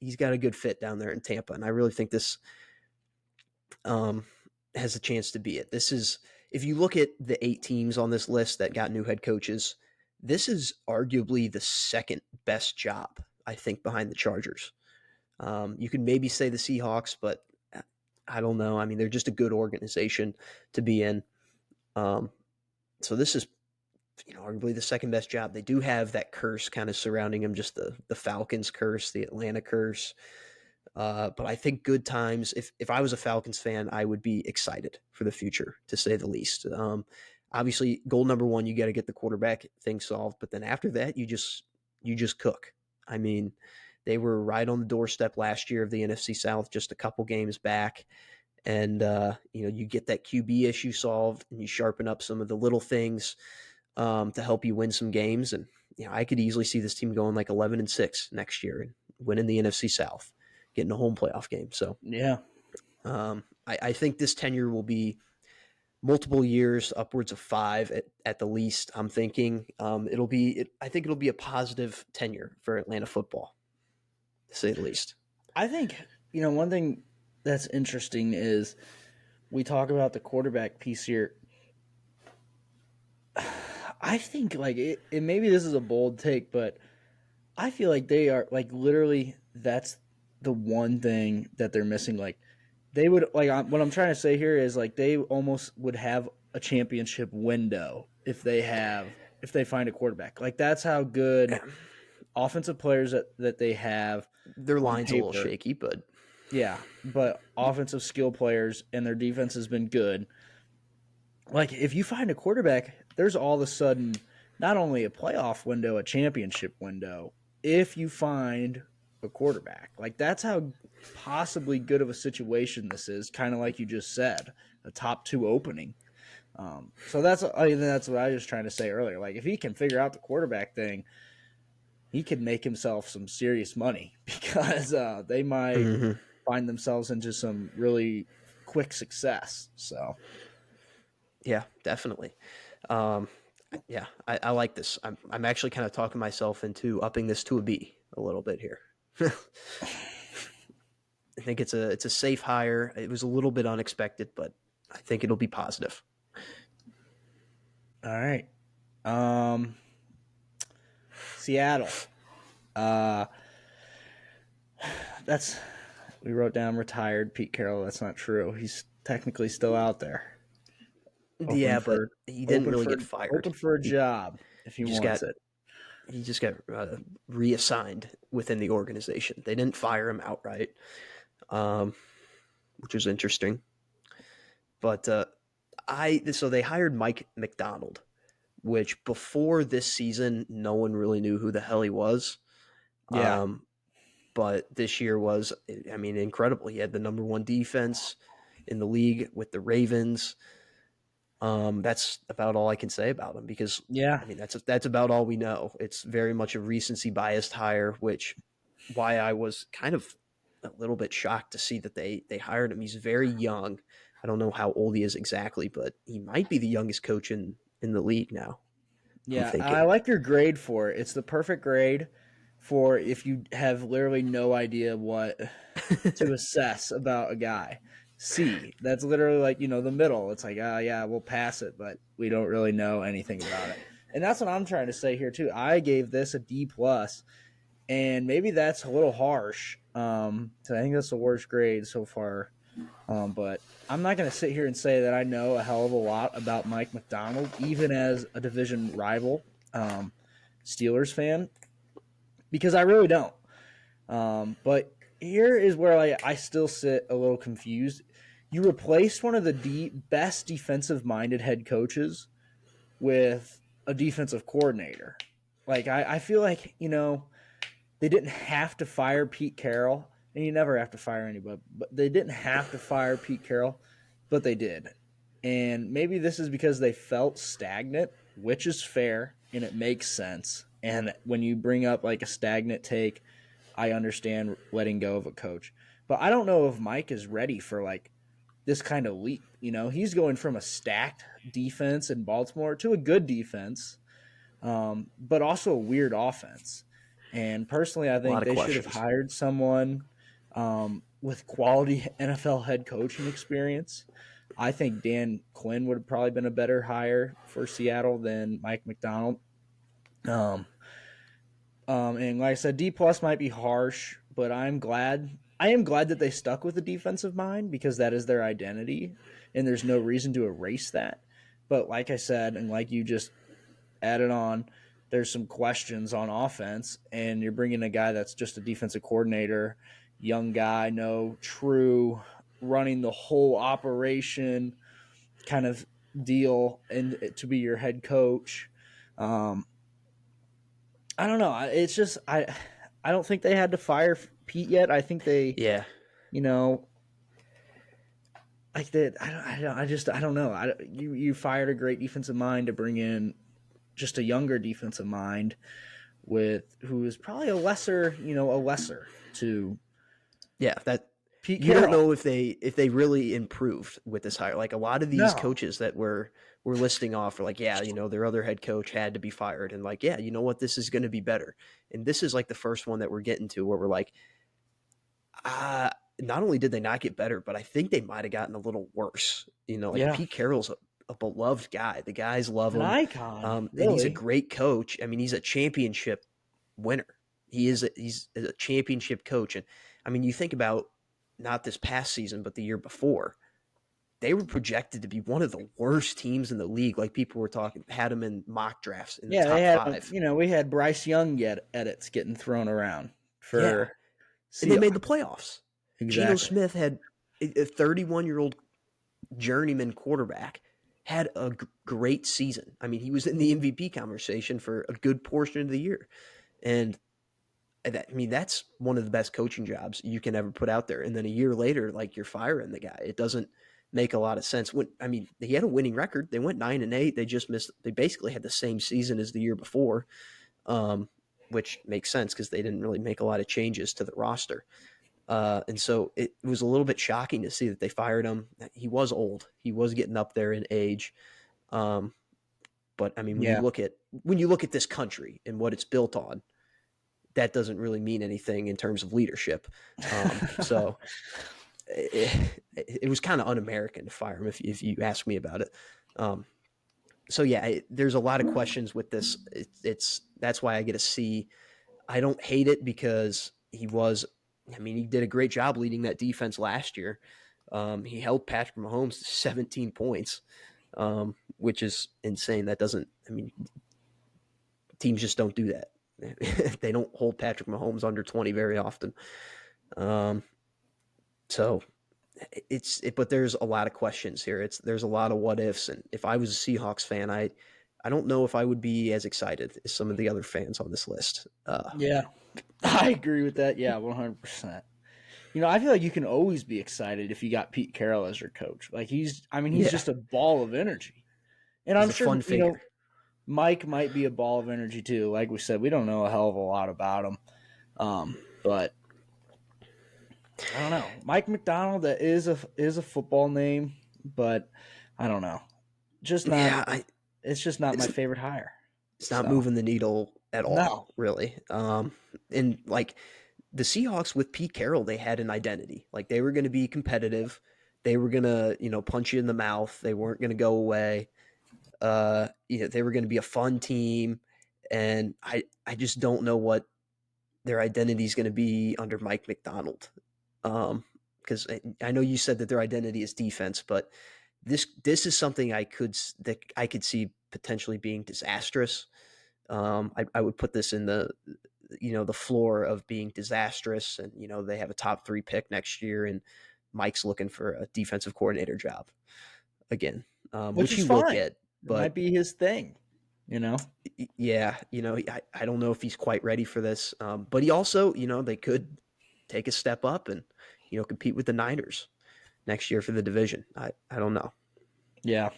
He's got a good fit down there in Tampa. And I really think this has a chance to be it. This is, if you look at the 8 teams on this list that got new head coaches, this is arguably the second best job, I think, behind the Chargers. You could maybe say the Seahawks, but I don't know. I mean, they're just a good organization to be in. So this is, arguably the second best job. They do have that curse kind of surrounding them, just the Falcons curse, the Atlanta curse. But I think good times. If I was a Falcons fan, I would be excited for the future, to say the least. Obviously, goal number 1, you got to get the quarterback thing solved. But then after that, you just cook. I mean, they were right on the doorstep last year of the NFC South, just a couple games back. And, you get that QB issue solved, and you sharpen up some of the little things to help you win some games. And, I could easily see this team going like 11-6 next year and winning the NFC South, getting a home playoff game. So, yeah, I think this tenure will be multiple years, upwards of 5 at the least. I'm thinking I think it'll be a positive tenure for Atlanta football, to say the least. I think, one thing that's interesting is we talk about the quarterback piece here. I think, like, it maybe this is a bold take, but I feel like they are, like, literally, that's the one thing that they're missing. Like, they would, like, what I'm trying to say here is, like, they almost would have a championship window if they find a quarterback. Like, that's how good offensive players that they have. Their line's a little shaky, but yeah, but offensive skill players, and their defense has been good. Like, if you find a quarterback, there's all of a sudden not only a playoff window, a championship window, if you find a quarterback. Like, that's how possibly good of a situation this is, kind of like you just said, a top 2 opening. So that's what I was just trying to say earlier. Like, if he can figure out the quarterback thing, he could make himself some serious money, because they might find themselves into some really quick success. So, yeah, definitely. Yeah, I like this. I'm actually kind of talking myself into upping this to a B a little bit here. I think it's a safe hire. It was a little bit unexpected, but I think it'll be positive. All right. Seattle. We wrote down retired Pete Carroll. That's not true. He's technically still out there. But he didn't really get fired. Open for a job if he wants it. He just got reassigned within the organization. They didn't fire him outright, which was interesting. But so they hired Mike McDonald, which before this season, no one really knew who the hell he was. Yeah. But this year was, I mean, incredible. He had the number 1 defense in the league with the Ravens. That's about all I can say about him, because yeah, I mean, that's about all we know. It's very much a recency biased hire, which why I was kind of a little bit shocked to see that they hired him. He's very young. I don't know how old he is exactly, but he might be the youngest coach in the league now. I'm Yeah, I thinking. like your grade for it. It's the perfect grade for if you have literally no idea what to assess about a guy. C. That's literally like, the middle. It's like, yeah, we'll pass it, but we don't really know anything about it. And that's what I'm trying to say here too. I gave this a D plus, and maybe that's a little harsh. So I think that's the worst grade so far. But I'm not going to sit here and say that I know a hell of a lot about Mike Macdonald, even as a division rival Steelers fan, because I really don't. But here is where I still sit a little confused. You replaced one of the best defensive minded head coaches with a defensive coordinator. Like, I feel like, they didn't have to fire Pete Carroll, and you never have to fire anybody, but they didn't have to fire Pete Carroll, but they did. And maybe this is because they felt stagnant, which is fair and it makes sense. And when you bring up like a stagnant take, I understand letting go of a coach. But I don't know if Mike is ready for like this kind of leap. He's going from a stacked defense in Baltimore to a good defense, but also a weird offense. And personally, I A lot think of they should have questions. hired someone with quality NFL head coaching experience. I think Dan Quinn would have probably been a better hire for Seattle than Mike Macdonald. Um, and like I said, D plus might be harsh, but I am glad that they stuck with the defensive mind because that is their identity, and there's no reason to erase that. But like I said, and like you just added on, there's some questions on offense, and you're bringing a guy that's just a defensive coordinator, young guy, no true running the whole operation kind of deal, and to be your head coach. Um, I don't know. It's just I don't think they had to fire Pete yet. I think they, Yeah. you know, like that. I don't know. You fired a great defensive mind to bring in just a younger defensive mind with who is probably a lesser to Yeah, that Pete you don't Carroll. know if they really improved with this hire. Like a lot of these No. coaches that we're listing off are like, yeah, their other head coach had to be fired, and like, yeah, you know what, this is going to be better. And this is like the first one that we're getting to where we're like, uh, not only did they not get better, but I think they might have gotten a little worse. Like Yeah. Pete Carroll's a beloved guy. The guys love An him, icon, and he's a really. great coach. I mean, he's a championship winner. He's a championship coach, and I mean, you think about not this past season, but the year before, they were projected to be one of the worst teams in the league. Like people were talking, had them in mock drafts in the Yeah, they top had five. we had Bryce Young get edits getting thrown around Yeah, for and they made the Seahawks. playoffs. Geno Exactly. Smith had a 31-year-old journeyman quarterback had a great season. I mean, he was in the MVP conversation for a good portion of the year, and that's one of the best coaching jobs you can ever put out there. And then a year later, like you're firing the guy. It doesn't make a lot of sense. He had a winning record. They went 9-8. They just missed. They basically had the same season as the year before, um, which makes sense because they didn't really make a lot of changes to the roster. And so it was a little bit shocking to see that they fired him. He was old. He was getting up there in age. Um, but I mean, Yeah. when you look at this country and what it's built on, that doesn't really mean anything in terms of leadership. So it was kind of un-American to fire him if you ask me about it. Um, so yeah, there's a lot of questions with this. That's why I get a C. I don't hate it because he did a great job leading that defense last year. He held Patrick Mahomes to 17 points, which is insane. That doesn't, teams just don't do that. They don't hold Patrick Mahomes under 20 very often. Um, so but there's a lot of questions here. There's a lot of what ifs. And if I was a Seahawks fan, I don't know if I would be as excited as some of the other fans on this list. Yeah. I agree with that. Yeah, 100%. I feel like you can always be excited if you got Pete Carroll as your coach. Like he's Yeah, just a ball of energy. And he's I'm a sure, fun figure. Mike might be a ball of energy too. Like we said, we don't know a hell of a lot about him. But I don't know. Mike McDonald, that is a football name, but I don't know. Just not. Yeah, It's just not my it's favorite hire. it's not So moving the needle at no. all, really. And like the Seahawks with Pete Carroll, they had an identity. Like they were going to be competitive. They were going to, punch you in the mouth. They weren't going to go away. They were going to be a fun team. And I just don't know what their identity is going to be under Mike McDonald. Because I know you said that their identity is defense, but this is something that I could see potentially being disastrous. I would put this in the floor of being disastrous, and they have a top 3 pick next year, and Mike's looking for a defensive coordinator job again, Which which is he will fine. get. It might But be his thing, you know? yeah, I don't know if he's quite ready for this. But he also, they could take a step up and compete with the Niners next year for the division. I don't know. Yeah.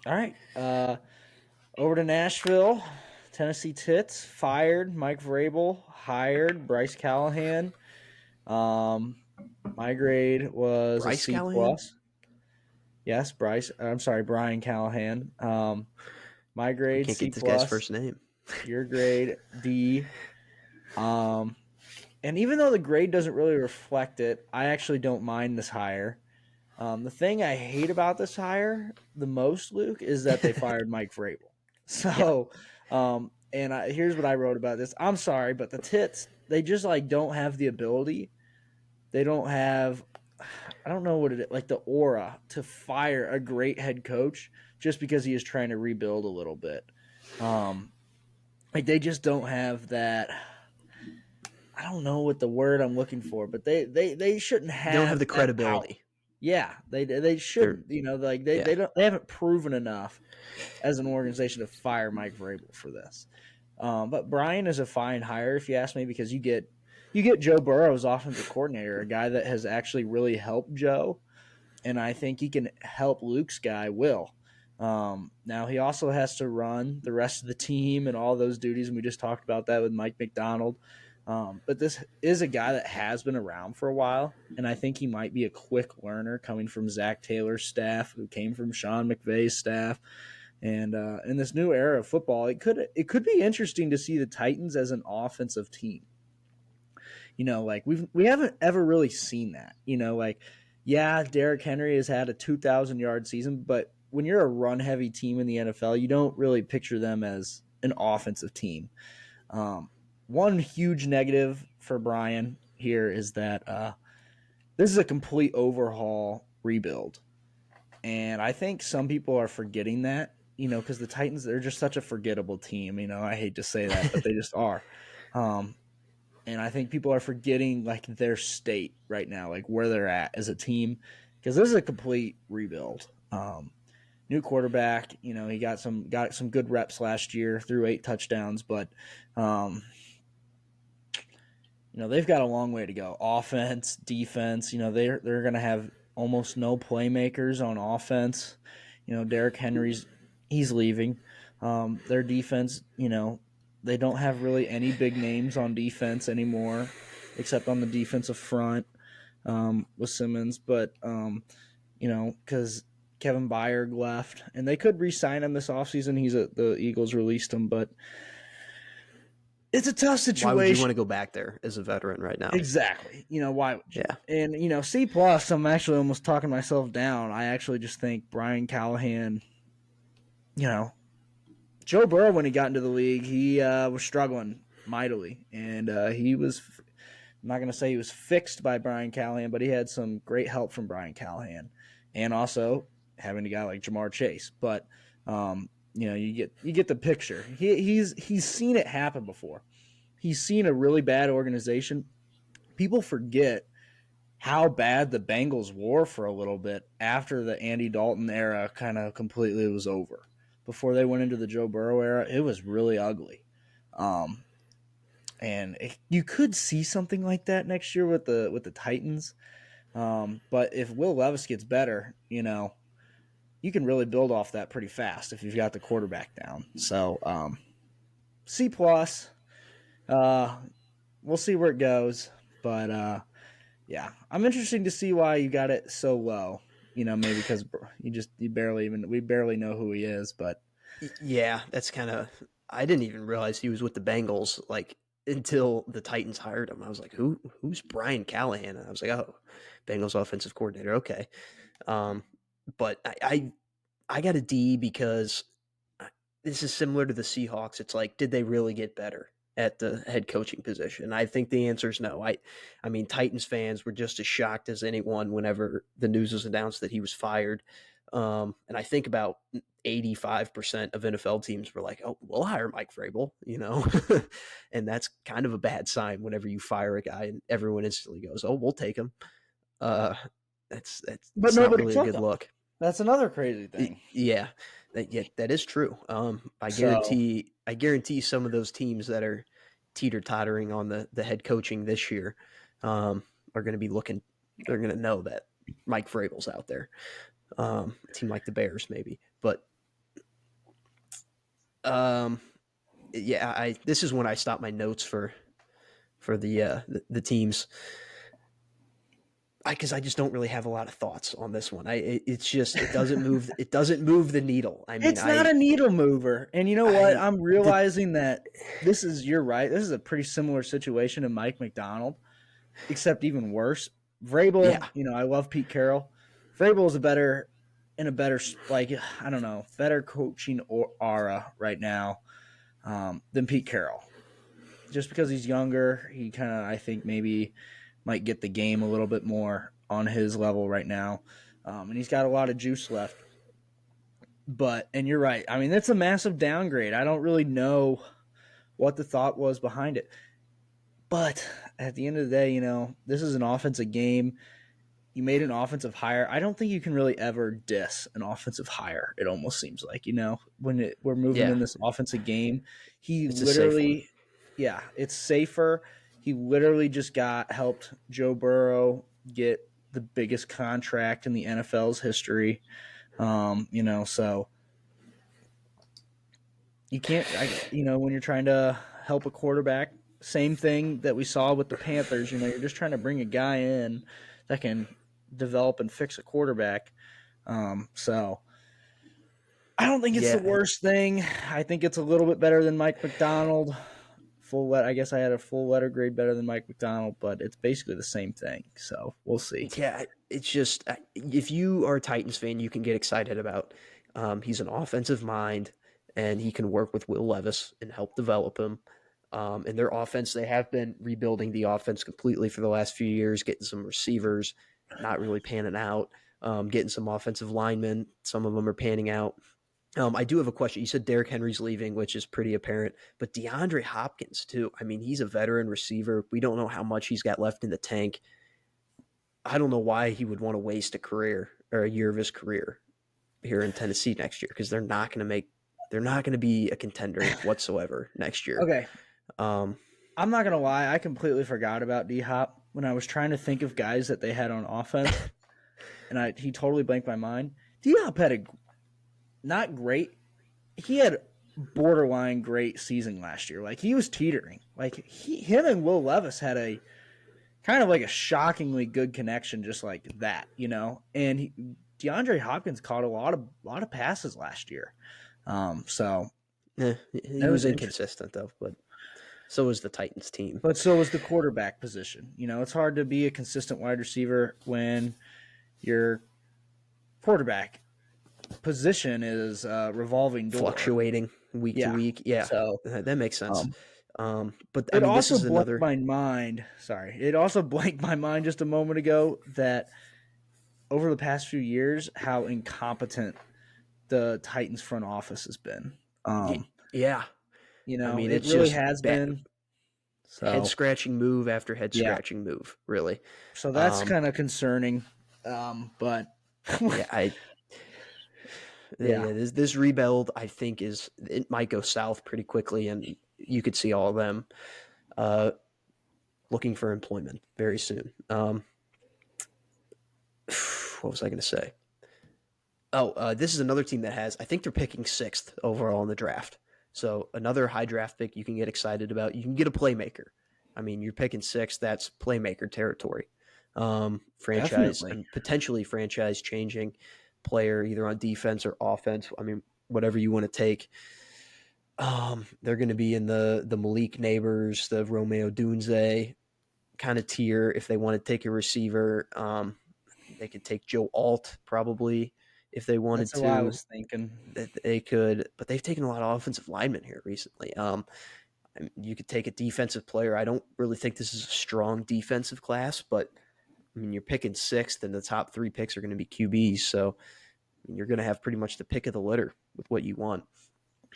All right. Over to Nashville. Tennessee Tits fired Mike Vrabel, hired Bryce Callahan. Um, my grade was a Bryce C Callahan, plus. Yes, Bryce. I'm sorry, Brian Callahan. My I grade can't C get this guy's plus. first name. Your grade D. Um, and even though the grade doesn't really reflect it, I actually don't mind this hire. The thing I hate about this hire the most, Luke, is that they fired Mike Vrabel. Yeah, So, here's what I wrote about this. I'm sorry, but the Tits, they just like don't have the ability. They don't have, I don't know what it is, like the aura to fire a great head coach just because he is trying to rebuild a little bit. Um, like they just don't have that. I don't know what the word I'm looking for, but they shouldn't they don't have have the that power. credibility. Yeah, they They're shouldn't. Like yeah, they haven't proven enough as an organization to fire Mike Vrabel for this. But Brian is a fine hire if you ask me because you get Joe Burrow's offensive coordinator, a guy that has actually really helped Joe, and I think he can help Luke's guy Will. Now he also has to run the rest of the team and all those duties, and we just talked about that with Mike McDonald. But this is a guy that has been around for a while, and I think he might be a quick learner coming from Zach Taylor's staff, who came from Sean McVay's staff. And in this new era of football, it could be interesting to see the Titans as an offensive team. Like we haven't ever really seen that. Like yeah, Derrick Henry has had a 2,000-yard season, but when you're a run-heavy team in the NFL, you don't really picture them as an offensive team. Um, One huge negative for Brian here is that this is a complete overhaul rebuild. And I think some people are forgetting that, because the Titans, they're just such a forgettable team. I hate to say that, but they just are. Um, and I think people are forgetting like their state right now, like where they're at as a team, because this is a complete rebuild. New quarterback, he got some good reps last year, threw 8 touchdowns, but they've got a long way to go. Offense, defense, they're going to have almost no playmakers on offense. Derrick Henry's he's leaving. Their defense, they don't have really any big names on defense anymore, except on the defensive front with Simmons. But because Kevin Byard left, and they could re-sign him this offseason. The Eagles released him, but it's a tough why would you situation. want to go back there as a veteran right now? Exactly. Why would you? Yeah, And C plus, I'm actually almost talking myself down. I actually just think Brian Callahan, you know, Joe Burrow when he got into the league, he was struggling mightily, and he was. I'm not going to say he was fixed by Brian Callahan, but he had some great help from Brian Callahan, and also having a guy like Jamar Chase. But you get the picture. He's seen it happen before. He's seen a really bad organization. People forget how bad the Bengals were for a little bit after the Andy Dalton era kind of completely was over. Before they went into the Joe Burrow era, it was really ugly. Um, and you could see something like that next year with the Titans. But if Will Levis gets better, you can really build off that pretty fast if you've got the quarterback down. So C plus. Uh, we'll see where it goes. But yeah, I'm interested to see why you got it so low. Maybe because we barely know who he is. But Yeah, that's kind of. I didn't even realize he was with the Bengals like until the Titans hired him. I was like, who's Brian Callahan? And I was like, oh, Bengals offensive coordinator. Okay, um, but I got a D because this is similar to the Seahawks. It's like, did they really get better at the head coaching position? I think the answer is no. I mean, Titans fans were just as shocked as anyone whenever the news was announced that he was fired. And I think about 85% of NFL teams were like, oh, we'll hire Mike Vrabel, and that's kind of a bad sign whenever you fire a guy and everyone instantly goes, oh, we'll take him. Uh, that's but not nobody really a took good him. look. That's another crazy thing. Yeah, that is true. I So guarantee some of those teams that are teeter tottering on the head coaching this year are going to be looking. They're going to know that Mike Vrabel's out there. A team like the Bears, maybe, but yeah, this is when I stop my notes for the teams. Because I just don't really have a lot of thoughts on this one. It's just it doesn't move the needle. I mean, it's not a needle mover. And you know what? I'm realizing that you're right. This is a pretty similar situation to Mike McDonald, except even worse. Vrabel, yeah. I love Pete Carroll. Vrabel is a better, like, I don't know, better coaching aura right now than Pete Carroll. Just because he's younger, he kind of, I think, maybe might get the game a little bit more on his level right now. And he's got a lot of juice left. And you're right. I mean, that's a massive downgrade. I don't really know what the thought was behind it. But at the end of the day, this is an offensive game. You made an offensive hire. I don't think you can really ever diss an offensive hire. It almost seems like, when we're moving in this offensive game, it's literally, it's safer. He literally just helped Joe Burrow get the biggest contract in the NFL's history. So you can't, when you're trying to help a quarterback, same thing that we saw with the Panthers, you're just trying to bring a guy in that can develop and fix a quarterback. So I don't think it's the worst thing. I think it's a little bit better than Mike McDonald. I guess I had a full letter grade better than Mike McDonald, but it's basically the same thing. So we'll see. Yeah, it's just if you are a Titans fan, you can get excited about. He's an offensive mind, and he can work with Will Levis and help develop him. And their offense, they have been rebuilding the offense completely for the last few years, getting some receivers, not really panning out, getting some offensive linemen. Some of them are panning out. I do have a question. You said Derrick Henry's leaving, which is pretty apparent, but DeAndre Hopkins too. I mean, he's a veteran receiver. We don't know how much he's got left in the tank. I don't know why he would want to waste a career or a year of his career here in Tennessee next year, because they're not going to be a contender whatsoever next year. Okay. I'm not going to lie. I completely forgot about D-Hop when I was trying to think of guys that they had on offense, and he totally blanked my mind. D-Hop had not great. He had borderline great season last year. Like, he was teetering. Like, him and Will Levis had a kind of like a shockingly good connection, just like that, And DeAndre Hopkins caught a lot of passes last year. So he was inconsistent though, but so was the Titans team. But so was the quarterback position. It's hard to be a consistent wide receiver when your quarterback position is revolving door. Fluctuating week to week. Yeah, so that makes sense. But it also blanked my mind. Sorry, it also blanked my mind just a moment ago that over the past few years, how incompetent the Titans front office has been. Yeah, I mean, it really has been. So, head scratching move after head scratching move, really. So that's kind of concerning. But this rebuild, I think, it might go south pretty quickly, and you could see all of them looking for employment very soon. What was I going to say? Oh, this is another team that I think they're picking 6th overall in the draft. So another high draft pick you can get excited about. You can get a playmaker. I mean, you're picking 6th. That's playmaker territory. Franchise Definitely. and potentially franchise changing player either on defense or offense. I mean, whatever you want to take. They're going to be in the Malik Neighbors, the Romeo Dunze kind of tier. If they want to take a receiver, they could take Joe Alt probably if they wanted That's what I to. was thinking. They could, but they've taken a lot of offensive linemen here recently. You could take a defensive player. I don't really think this is a strong defensive class, but I mean, you're picking 6th, and the top 3 picks are going to be QBs. So I mean, you're going to have pretty much the pick of the litter with what you want.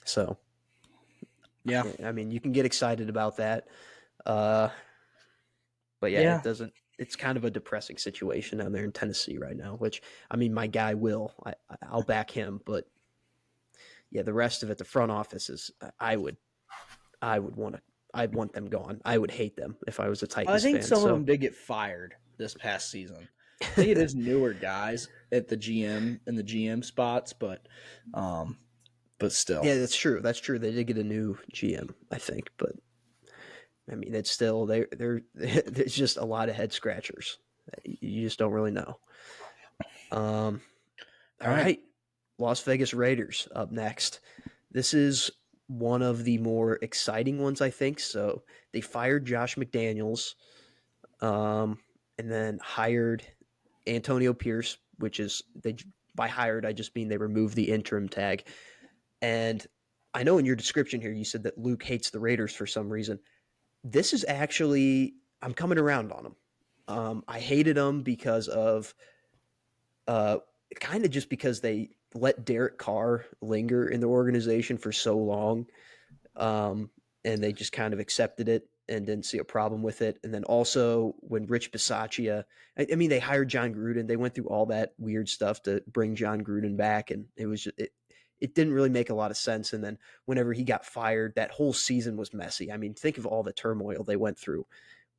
So, Yeah. I mean, you can get excited about that. But yeah, Yeah. it doesn't. It's kind of a depressing situation down there in Tennessee right now. Which I mean, my guy Will, I'll back him, but yeah, the rest of it, the front office is. I'd want them gone. I would hate them if I was a I Titans think fan. some of So them did get fired this past season. I think it is newer guys at the GM and the GM spots, but still. yeah, that's true. That's true. They did get a new GM, I think, but I mean, it's still there's just a lot of head scratchers. You just don't really know. All right, Las Vegas Raiders up next. This is one of the more exciting ones, I think. So they fired Josh McDaniels, and then hired Antonio Pierce, which is they by hired I just mean they removed the interim tag. And I know in your description here you said that Luke hates the Raiders for some reason. This is actually I'm coming around on them. I hated them because of uh, kind of just because they let Derek Carr linger in the organization for so long, um, and they just kind of accepted it and didn't see a problem with it. And then also when Rich Bisaccia, I mean, they hired John Gruden. They went through all that weird stuff to bring John Gruden back, and it was just, it didn't really make a lot of sense. And then whenever he got fired, that whole season was messy. I mean, think of all the turmoil they went through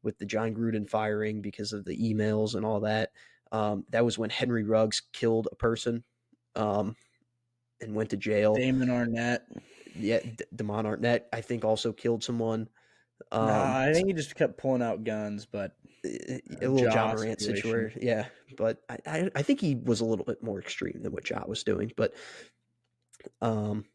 with the John Gruden firing because of the emails and all that. That was when Henry Ruggs killed a person um, and went to jail. Damon Arnett. Yeah, Damon Arnett, I think, also killed someone. I So think he just kept pulling out guns, but a little John jaw Morant situation. situation, yeah. But I think he was a little bit more extreme than what Ja was doing. But um,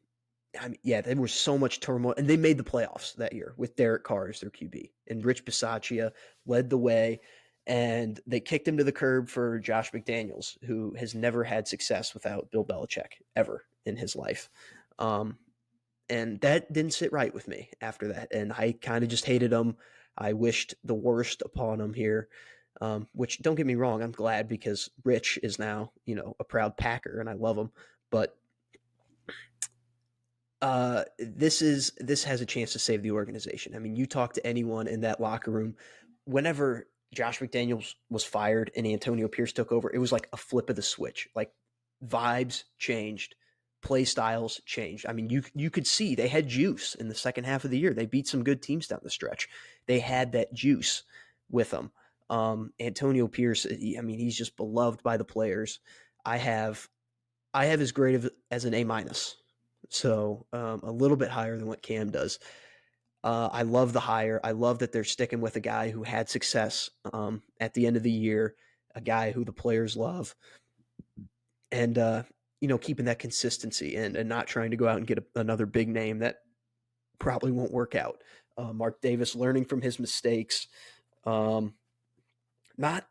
I mean, yeah, there was so much turmoil, and they made the playoffs that year with Derek Carr as their QB, and Rich Bisaccia led the way, and they kicked him to the curb for Josh McDaniels, who has never had success without Bill Belichick ever in his life. Um, and that didn't sit right with me after that, and I kind of just hated him. I wished the worst upon him here. Which don't get me wrong, I'm glad because Rich is now, a proud Packer, and I love him. But this has a chance to save the organization. I mean, you talk to anyone in that locker room, whenever Josh McDaniels was fired and Antonio Pierce took over, it was like a flip of the switch. Like vibes changed, play styles changed. I mean, you could see they had juice in the second half of the year. They beat some good teams down the stretch. They had that juice with them. Antonio Pierce, I mean, he's just beloved by the players. I have his grade as an A minus, so a little bit higher than what Cam does. I love the hire. I love that they're sticking with a guy who had success at the end of the year, a guy who the players love, and keeping that consistency and not trying to go out and get another big name that probably won't work out. Mark Davis learning from his mistakes. Not,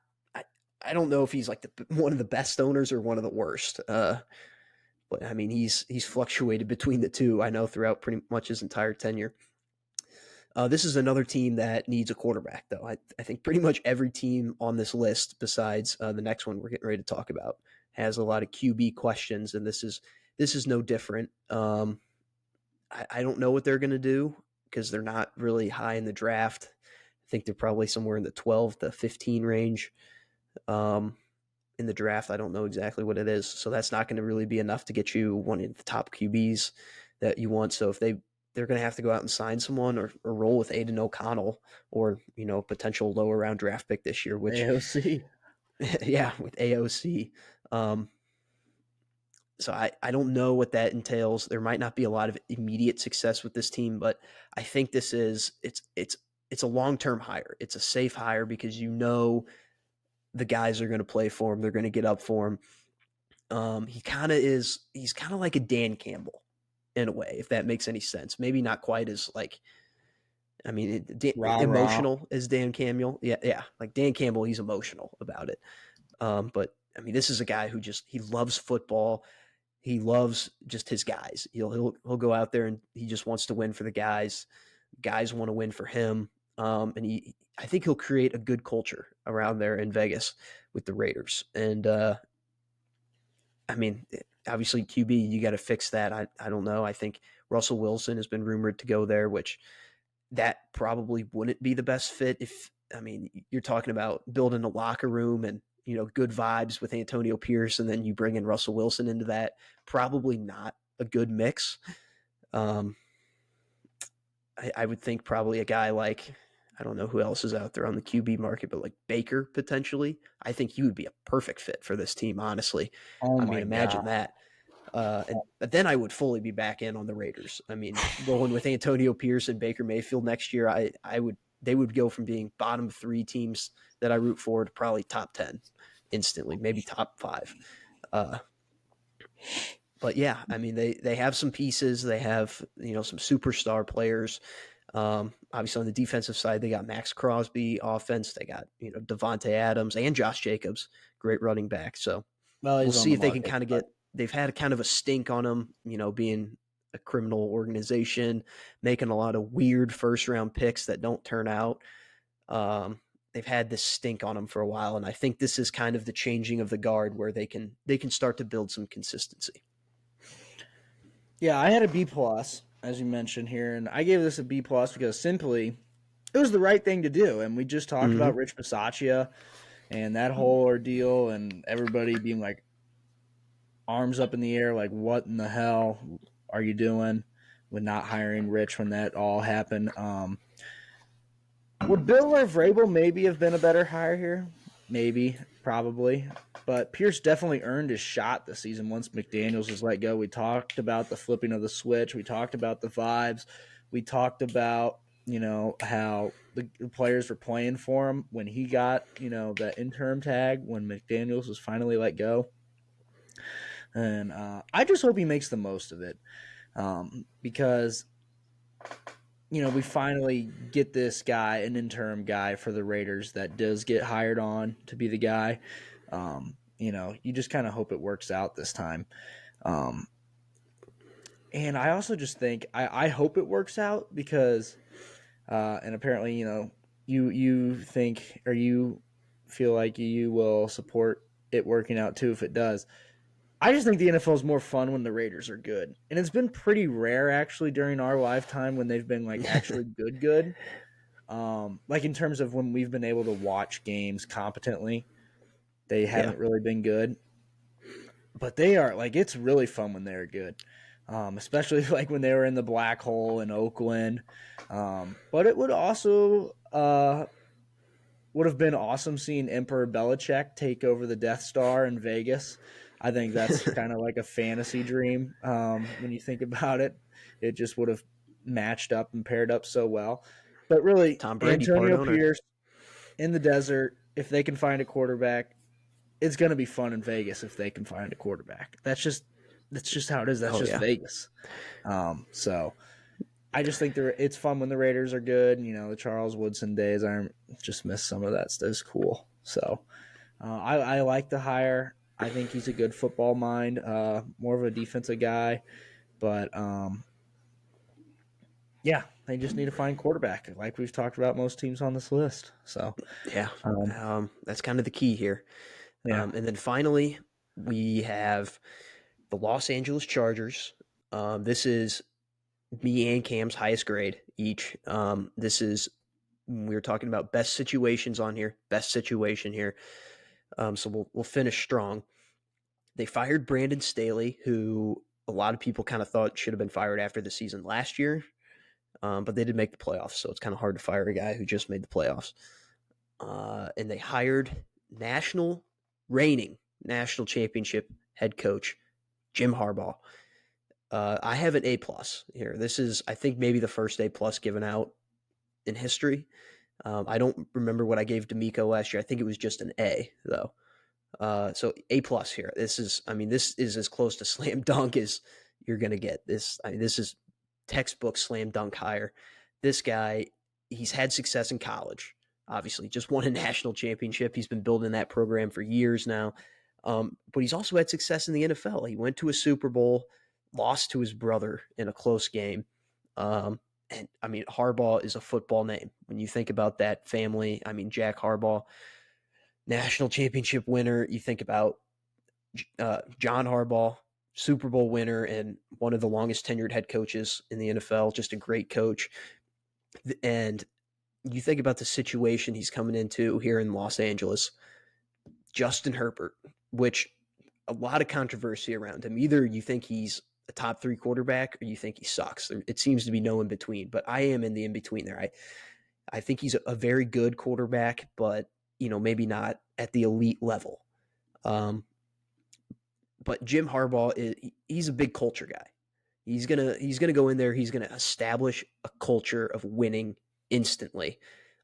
I don't know if he's like one of the best owners or one of the worst. But I mean, he's fluctuated between the two. I know throughout pretty much his entire tenure. This is another team that needs a quarterback, though. I think pretty much every team on this list, besides the next one we're getting ready to talk about, has a lot of QB questions, and this is no different. I don't know what they're going to do because they're not really high in the draft. I think they're probably somewhere in the 12 to 15 range. In the draft. I don't know exactly what it is. So that's not going to really be enough to get you one of the top QBs that you want. So if they're going to have to go out and sign someone or roll with Aiden O'Connell or, potential lower round draft pick this year, which, AOC. yeah, with AOC. So I don't know what that entails. There might not be a lot of immediate success with this team, but I think it's it's a long-term hire. It's a safe hire because you know the guys are going to play for him. They're going to get up for him. He's kind of like a Dan Campbell in a way, if that makes any sense. Maybe not quite as like, I mean, Rah rah. emotional as Dan Campbell. Yeah, yeah. Like Dan Campbell, he's emotional about it. But I mean, this is a guy who he loves football. He loves just his guys. He'll go out there and he just wants to win for the guys. Guys want to win for him. And I think he'll create a good culture around there in Vegas with the Raiders. And I mean, obviously QB, you got to fix that. I don't know. I think Russell Wilson has been rumored to go there, which that probably wouldn't be the best fit. If I mean, you're talking about building a locker room and good vibes with Antonio Pierce, and then you bring in Russell Wilson into that. Probably not a good mix. I would think probably a guy like, I don't know who else is out there on the QB market, but like Baker potentially. I think he would be a perfect fit for this team, honestly. Oh I mean, my imagine god. that. But then I would fully be back in on the Raiders. I mean, rolling with Antonio Pierce and Baker Mayfield next year, they would go from being bottom 3 teams that I root for to probably top 10 instantly, maybe top 5. Uh, but yeah, I mean, they have some pieces. They have some superstar players. Obviously on the defensive side, they got Max Crosby. Offense, they got Devontae Adams and Josh Jacobs, great running back. So Well, we'll he's on see the if they can market, kind of but get. They've had kind of a stink on them, being a criminal organization, making a lot of weird first round picks that don't turn out. They've had this stink on them for a while, and I think this is kind of the changing of the guard where they can start to build some consistency. yeah, I had a B plus as you mentioned here, and I gave this a B plus because simply it was the right thing to do. And we just talked Mm-hmm. about Rich Bisaccia and that whole ordeal, and everybody being like arms up in the air, like what in the hell are you doing with not hiring Rich when that all happened? Would Bill or Vrabel maybe have been a better hire here? Maybe, probably. But Pierce definitely earned his shot this season once McDaniels was let go. We talked about the flipping of the switch. We talked about the vibes. We talked about, how the players were playing for him when he got, that interim tag when McDaniels was finally let go. And I just hope he makes the most of it because we finally get this guy, an interim guy for the Raiders that does get hired on to be the guy. You just kind of hope it works out this time. Um, and I also just think I hope it works out because, and apparently, you think or you feel like you will support it working out too if it does. I just think the NFL is more fun when the Raiders are good, and it's been pretty rare actually during our lifetime when they've been like actually good. Like in terms of when we've been able to watch games competently, they Yeah. haven't really been good. But they are like it's really fun when they're good, especially like when they were in the black hole in Oakland. But it would also would have been awesome seeing Emperor Belichick take over the Death Star in Vegas. I think that's kind of like a fantasy dream when you think about it. It just would have matched up and paired up so well. But really, Tom Brady, part Antonio owner. Pierce in the desert, if they can find a quarterback, it's going to be fun in Vegas if they can find a quarterback. That's just how it is. That's Oh just yeah. Vegas. So I just think it's fun when the Raiders are good. The Charles Woodson days. I just miss some of that stuff. It's cool. So I like the hire. I think he's a good football mind. More of a defensive guy, but yeah, they just need to find quarterback, like we've talked about most teams on this list. So Yeah. um, That's kind of the key here. yeah, And then finally, we have the Los Angeles Chargers. This is me and Cam's highest grade each. This is we were talking about best situations on here. Best situation here. So we'll finish strong. They fired Brandon Staley, who a lot of people kind of thought should have been fired after the season last year, but they did make the playoffs, so it's kind of hard to fire a guy who just made the playoffs. And they hired reigning national championship head coach Jim Harbaugh. I have an A plus here. This is, I think, maybe the first A plus given out in history. I don't remember what I gave D'Amico last year. I think it was just an A though. So A plus here. This is as close to slam dunk as you're gonna get. This is textbook slam dunk hire. This guy, he's had success in college. Obviously, just won a national championship. He's been building that program for years now. But he's also had success in the NFL. He went to a Super Bowl, lost to his brother in a close game. And Harbaugh is a football name. When you think about that family, Jack Harbaugh, national championship winner. You think about John Harbaugh, Super Bowl winner, and one of the longest tenured head coaches in the NFL, just a great coach. And you think about the situation he's coming into here in Los Angeles. Justin Herbert, which a lot of controversy around him. Either you think he's a top 3 quarterback or you think he sucks. It seems to be no in between, but I am in the in between there. I think he's a very good quarterback, but maybe not at the elite level. But Jim Harbaugh, he's a big culture guy. He's gonna go in there. He's gonna establish a culture of winning instantly.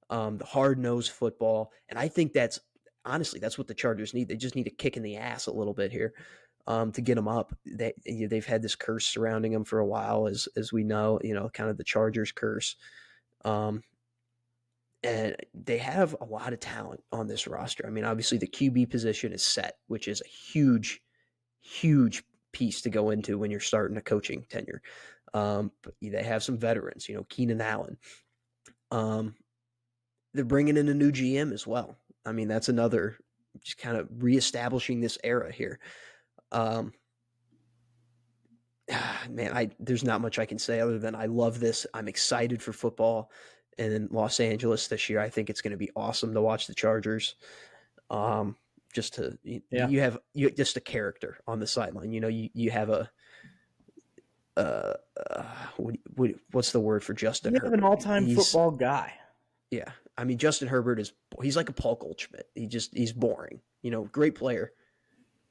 The hard-nosed football, and I think that's what the Chargers need. They just need a kick in the ass a little bit here to get them up. They've had this curse surrounding them for a while, as we know. Kind of the Chargers curse. And they have a lot of talent on this roster. Obviously the QB position is set, which is a huge, huge piece to go into when you're starting a coaching tenure. But they have some veterans, Keenan Allen. They're bringing in a new GM as well. That's another just kind of reestablishing this era here. There's not much I can say other than I love this. I'm excited for football in Los Angeles this year. I think it's going to be awesome to watch the Chargers. You have just a character on the sideline. You have what's the word for Justin Herbert? You have an all-time football guy. Yeah. Justin Herbert he's like a Paul Goldschmidt. He's boring, great player,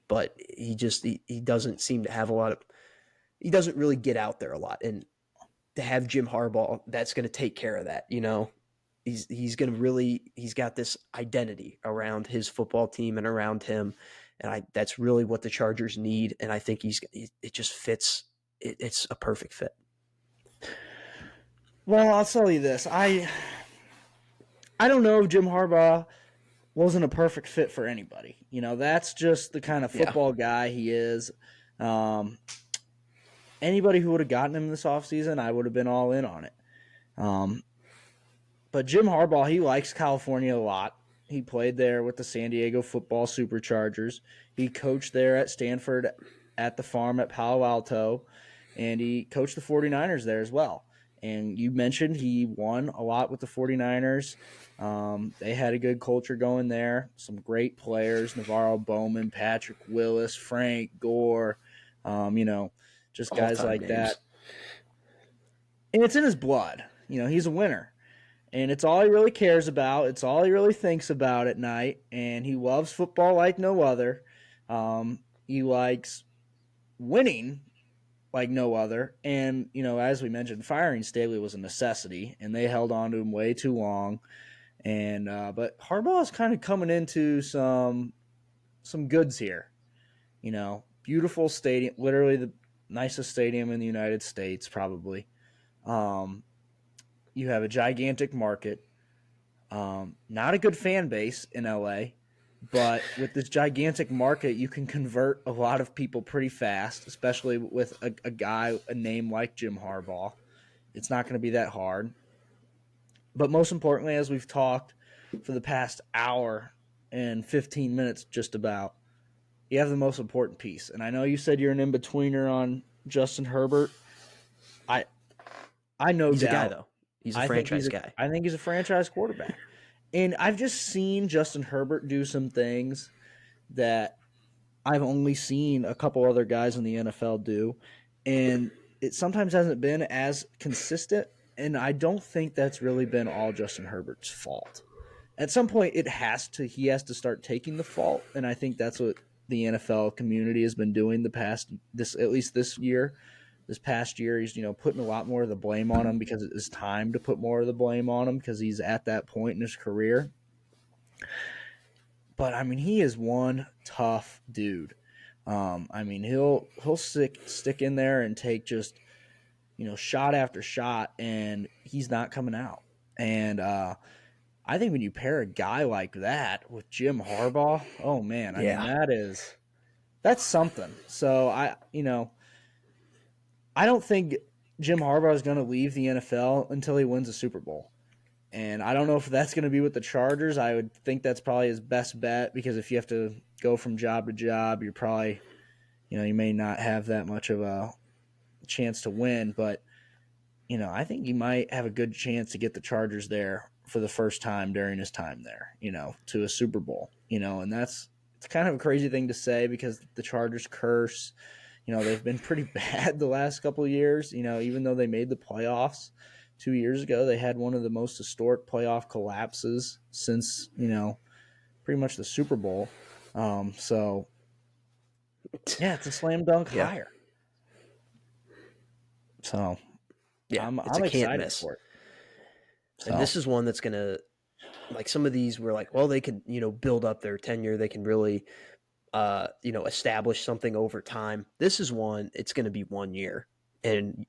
but he doesn't seem to have he doesn't really get out there a lot. And to have Jim Harbaugh, that's going to take care of that. He's got this identity around his football team and around him. And that's really what the Chargers need. And I think it just fits. It's a perfect fit. Well, I'll tell you this. I don't know if Jim Harbaugh wasn't a perfect fit for anybody. That's just the kind of football guy he is. Anybody who would have gotten him this offseason, I would have been all in on it. But Jim Harbaugh, he likes California a lot. He played there with the San Diego Football Superchargers. He coached there at Stanford at the farm at Palo Alto, and he coached the 49ers there as well. And you mentioned he won a lot with the 49ers. They had a good culture going there. Some great players, NaVorro Bowman, Patrick Willis, Frank Gore, just guys like names. That. And it's in his blood. He's a winner. And it's all he really cares about. It's all he really thinks about at night. And he loves football like no other. He likes winning like no other. And, as we mentioned, firing Staley was a necessity. And they held on to him way too long. And but Harbaugh is kind of coming into some goods here. Beautiful stadium, literally the nicest stadium in the United States, probably. You have a gigantic market, not a good fan base in LA, but with this gigantic market, you can convert a lot of people pretty fast, especially with a name like Jim Harbaugh. It's not going to be that hard. But most importantly, as we've talked for the past hour and 15 minutes just about, you have the most important piece. And I know you said you're an in-betweener on Justin Herbert. I know he's a guy, though. He's a franchise guy. I think he's a franchise quarterback. And I've just seen Justin Herbert do some things that I've only seen a couple other guys in the NFL do. And it sometimes hasn't been as consistent. And I don't think that's really been all Justin Herbert's fault. At some point, he has to start taking the fault. And I think that's what the NFL community has been doing at least this year. this past year. He's, putting a lot more of the blame on him because it is time to put more of the blame on him because he's at that point in his career. But I mean, he is one tough dude. I mean, he'll stick in there and take just shot after shot, and he's not coming out. And I think when you pair a guy like that with Jim Harbaugh, oh man, I mean that's something. So I don't think Jim Harbaugh is going to leave the NFL until he wins a Super Bowl. And I don't know if that's going to be with the Chargers. I would think that's probably his best bet because if you have to go from job to job, you're probably, you may not have that much of a chance to win. But, I think he might have a good chance to get the Chargers there for the first time during his time there, to a Super Bowl, and it's kind of a crazy thing to say because the Chargers curse. They've been pretty bad the last couple of years, even though they made the playoffs 2 years ago. They had one of the most historic playoff collapses since, pretty much the Super Bowl. So, yeah, it's a slam dunk hire. So, yeah, I'm a excited miss for it. So. And this is one that's going to, like some of these were like, well, they could, build up their tenure. They can really, establish something over time. This is one, it's going to be 1 year. And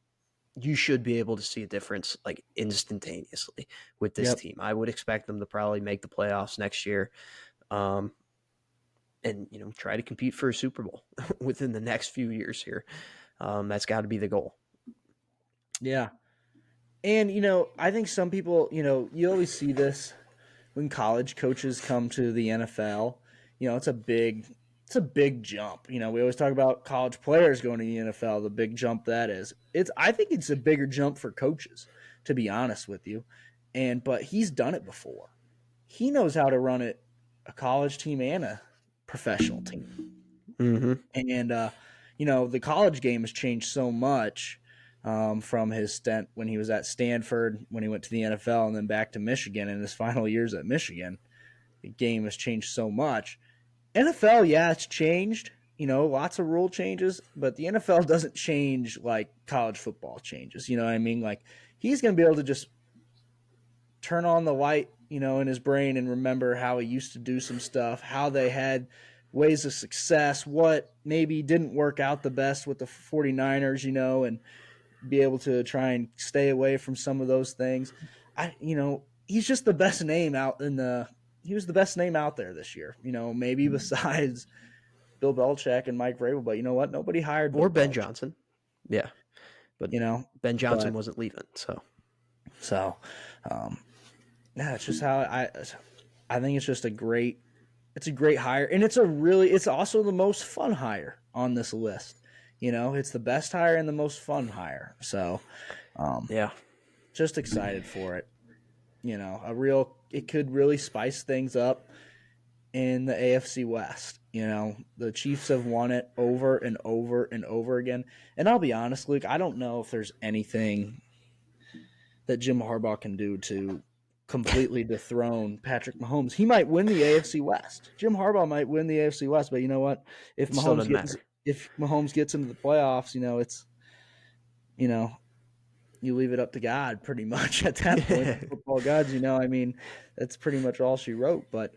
you should be able to see a difference like instantaneously with this team. I would expect them to probably make the playoffs next year, and try to compete for a Super Bowl within the next few years here. That's got to be the goal. Yeah, and I think some people, you always see this when college coaches come to the NFL. It's a big jump. We always talk about college players going to the NFL, the big jump that is. I think it's a bigger jump for coaches, to be honest with you. But he's done it before. He knows how to run a college team and a professional team. Mm-hmm. And the college game has changed so much from his stint when he was at Stanford, when he went to the NFL, and then back to Michigan in his final years at Michigan. The game has changed so much. NFL, yeah, it's changed. Lots of rule changes, but the NFL doesn't change like college football changes. You know what I mean? Like he's going to be able to just turn on the light, in his brain and remember how he used to do some stuff, how they had ways of success, what maybe didn't work out the best with the 49ers, and be able to try and stay away from some of those things. He's just the best name out he was the best name out there this year, maybe besides Bill Belichick and Mike Vrabel. But you know what? Nobody hired Bill or Ben Belichick. Johnson. Yeah. But, Ben Johnson wasn't leaving. So, yeah, it's just how I think it's just a great hire. And it's also the most fun hire on this list. It's the best hire and the most fun hire. So, yeah, just excited for it. It could really spice things up in the AFC West. The Chiefs have won it over and over and over again. And I'll be honest, Luke, I don't know if there's anything that Jim Harbaugh can do to completely dethrone Patrick Mahomes. He might win the AFC West. Jim Harbaugh might win the AFC West, but you know what? If Mahomes gets into the playoffs, it's you leave it up to God pretty much at that point. Football gods, I mean, that's pretty much all she wrote. But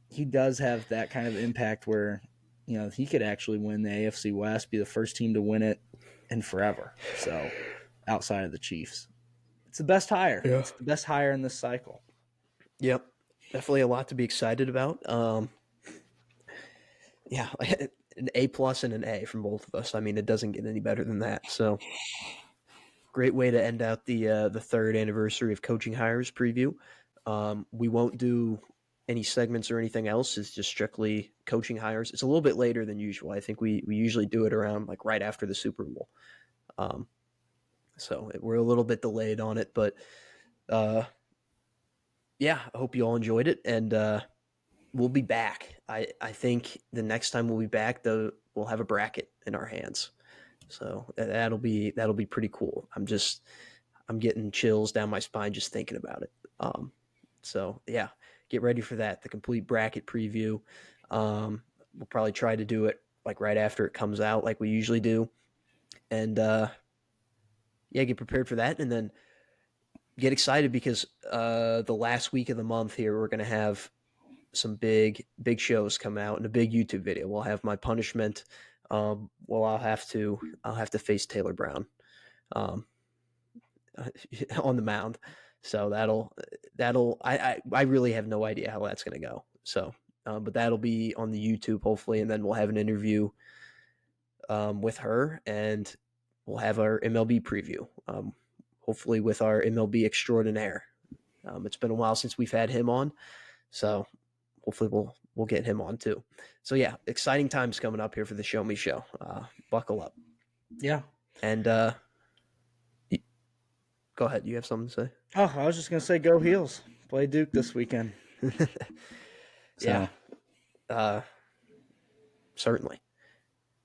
he does have that kind of impact where, he could actually win the AFC West, be the first team to win it in forever. So outside of the Chiefs, it's the best hire. Yeah. It's the best hire in this cycle. Yep. Definitely a lot to be excited about. Yeah, an A+ and an A from both of us. I mean, it doesn't get any better than that. So great way to end out the third anniversary of Coaching Hires preview. We won't do any segments or anything else. It's just strictly coaching hires. It's a little bit later than usual. I think we usually do it around like right after the Super Bowl. So we're a little bit delayed on it, but yeah, I hope you all enjoyed it, and we'll be back. I think the next time we'll be back, though, we'll have a bracket in our hands. So that'll be pretty cool. I'm getting chills down my spine just thinking about it. So yeah, get ready for that. The complete bracket preview. We'll probably try to do it like right after it comes out, like we usually do. and yeah, get prepared for that, and then get excited because the last week of the month here we're going to have some big shows come out and a big YouTube video. We'll have my punishment. Well, I'll have to face Taylor Brown um, on the mound. So I really have no idea how that's going to go. So, but that'll be on the YouTube hopefully, and then we'll have an interview with her, and we'll have our MLB preview. Hopefully with our MLB extraordinaire. It's been a while since we've had him on, so hopefully we'll get him on too. So yeah, exciting times coming up here for the Show Me Show. Buckle up. Yeah. And go ahead. You have something to say? Oh, I was just gonna say, go Heels. Play Duke this weekend. Yeah. Certainly.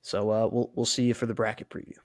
So we'll see you for the bracket preview.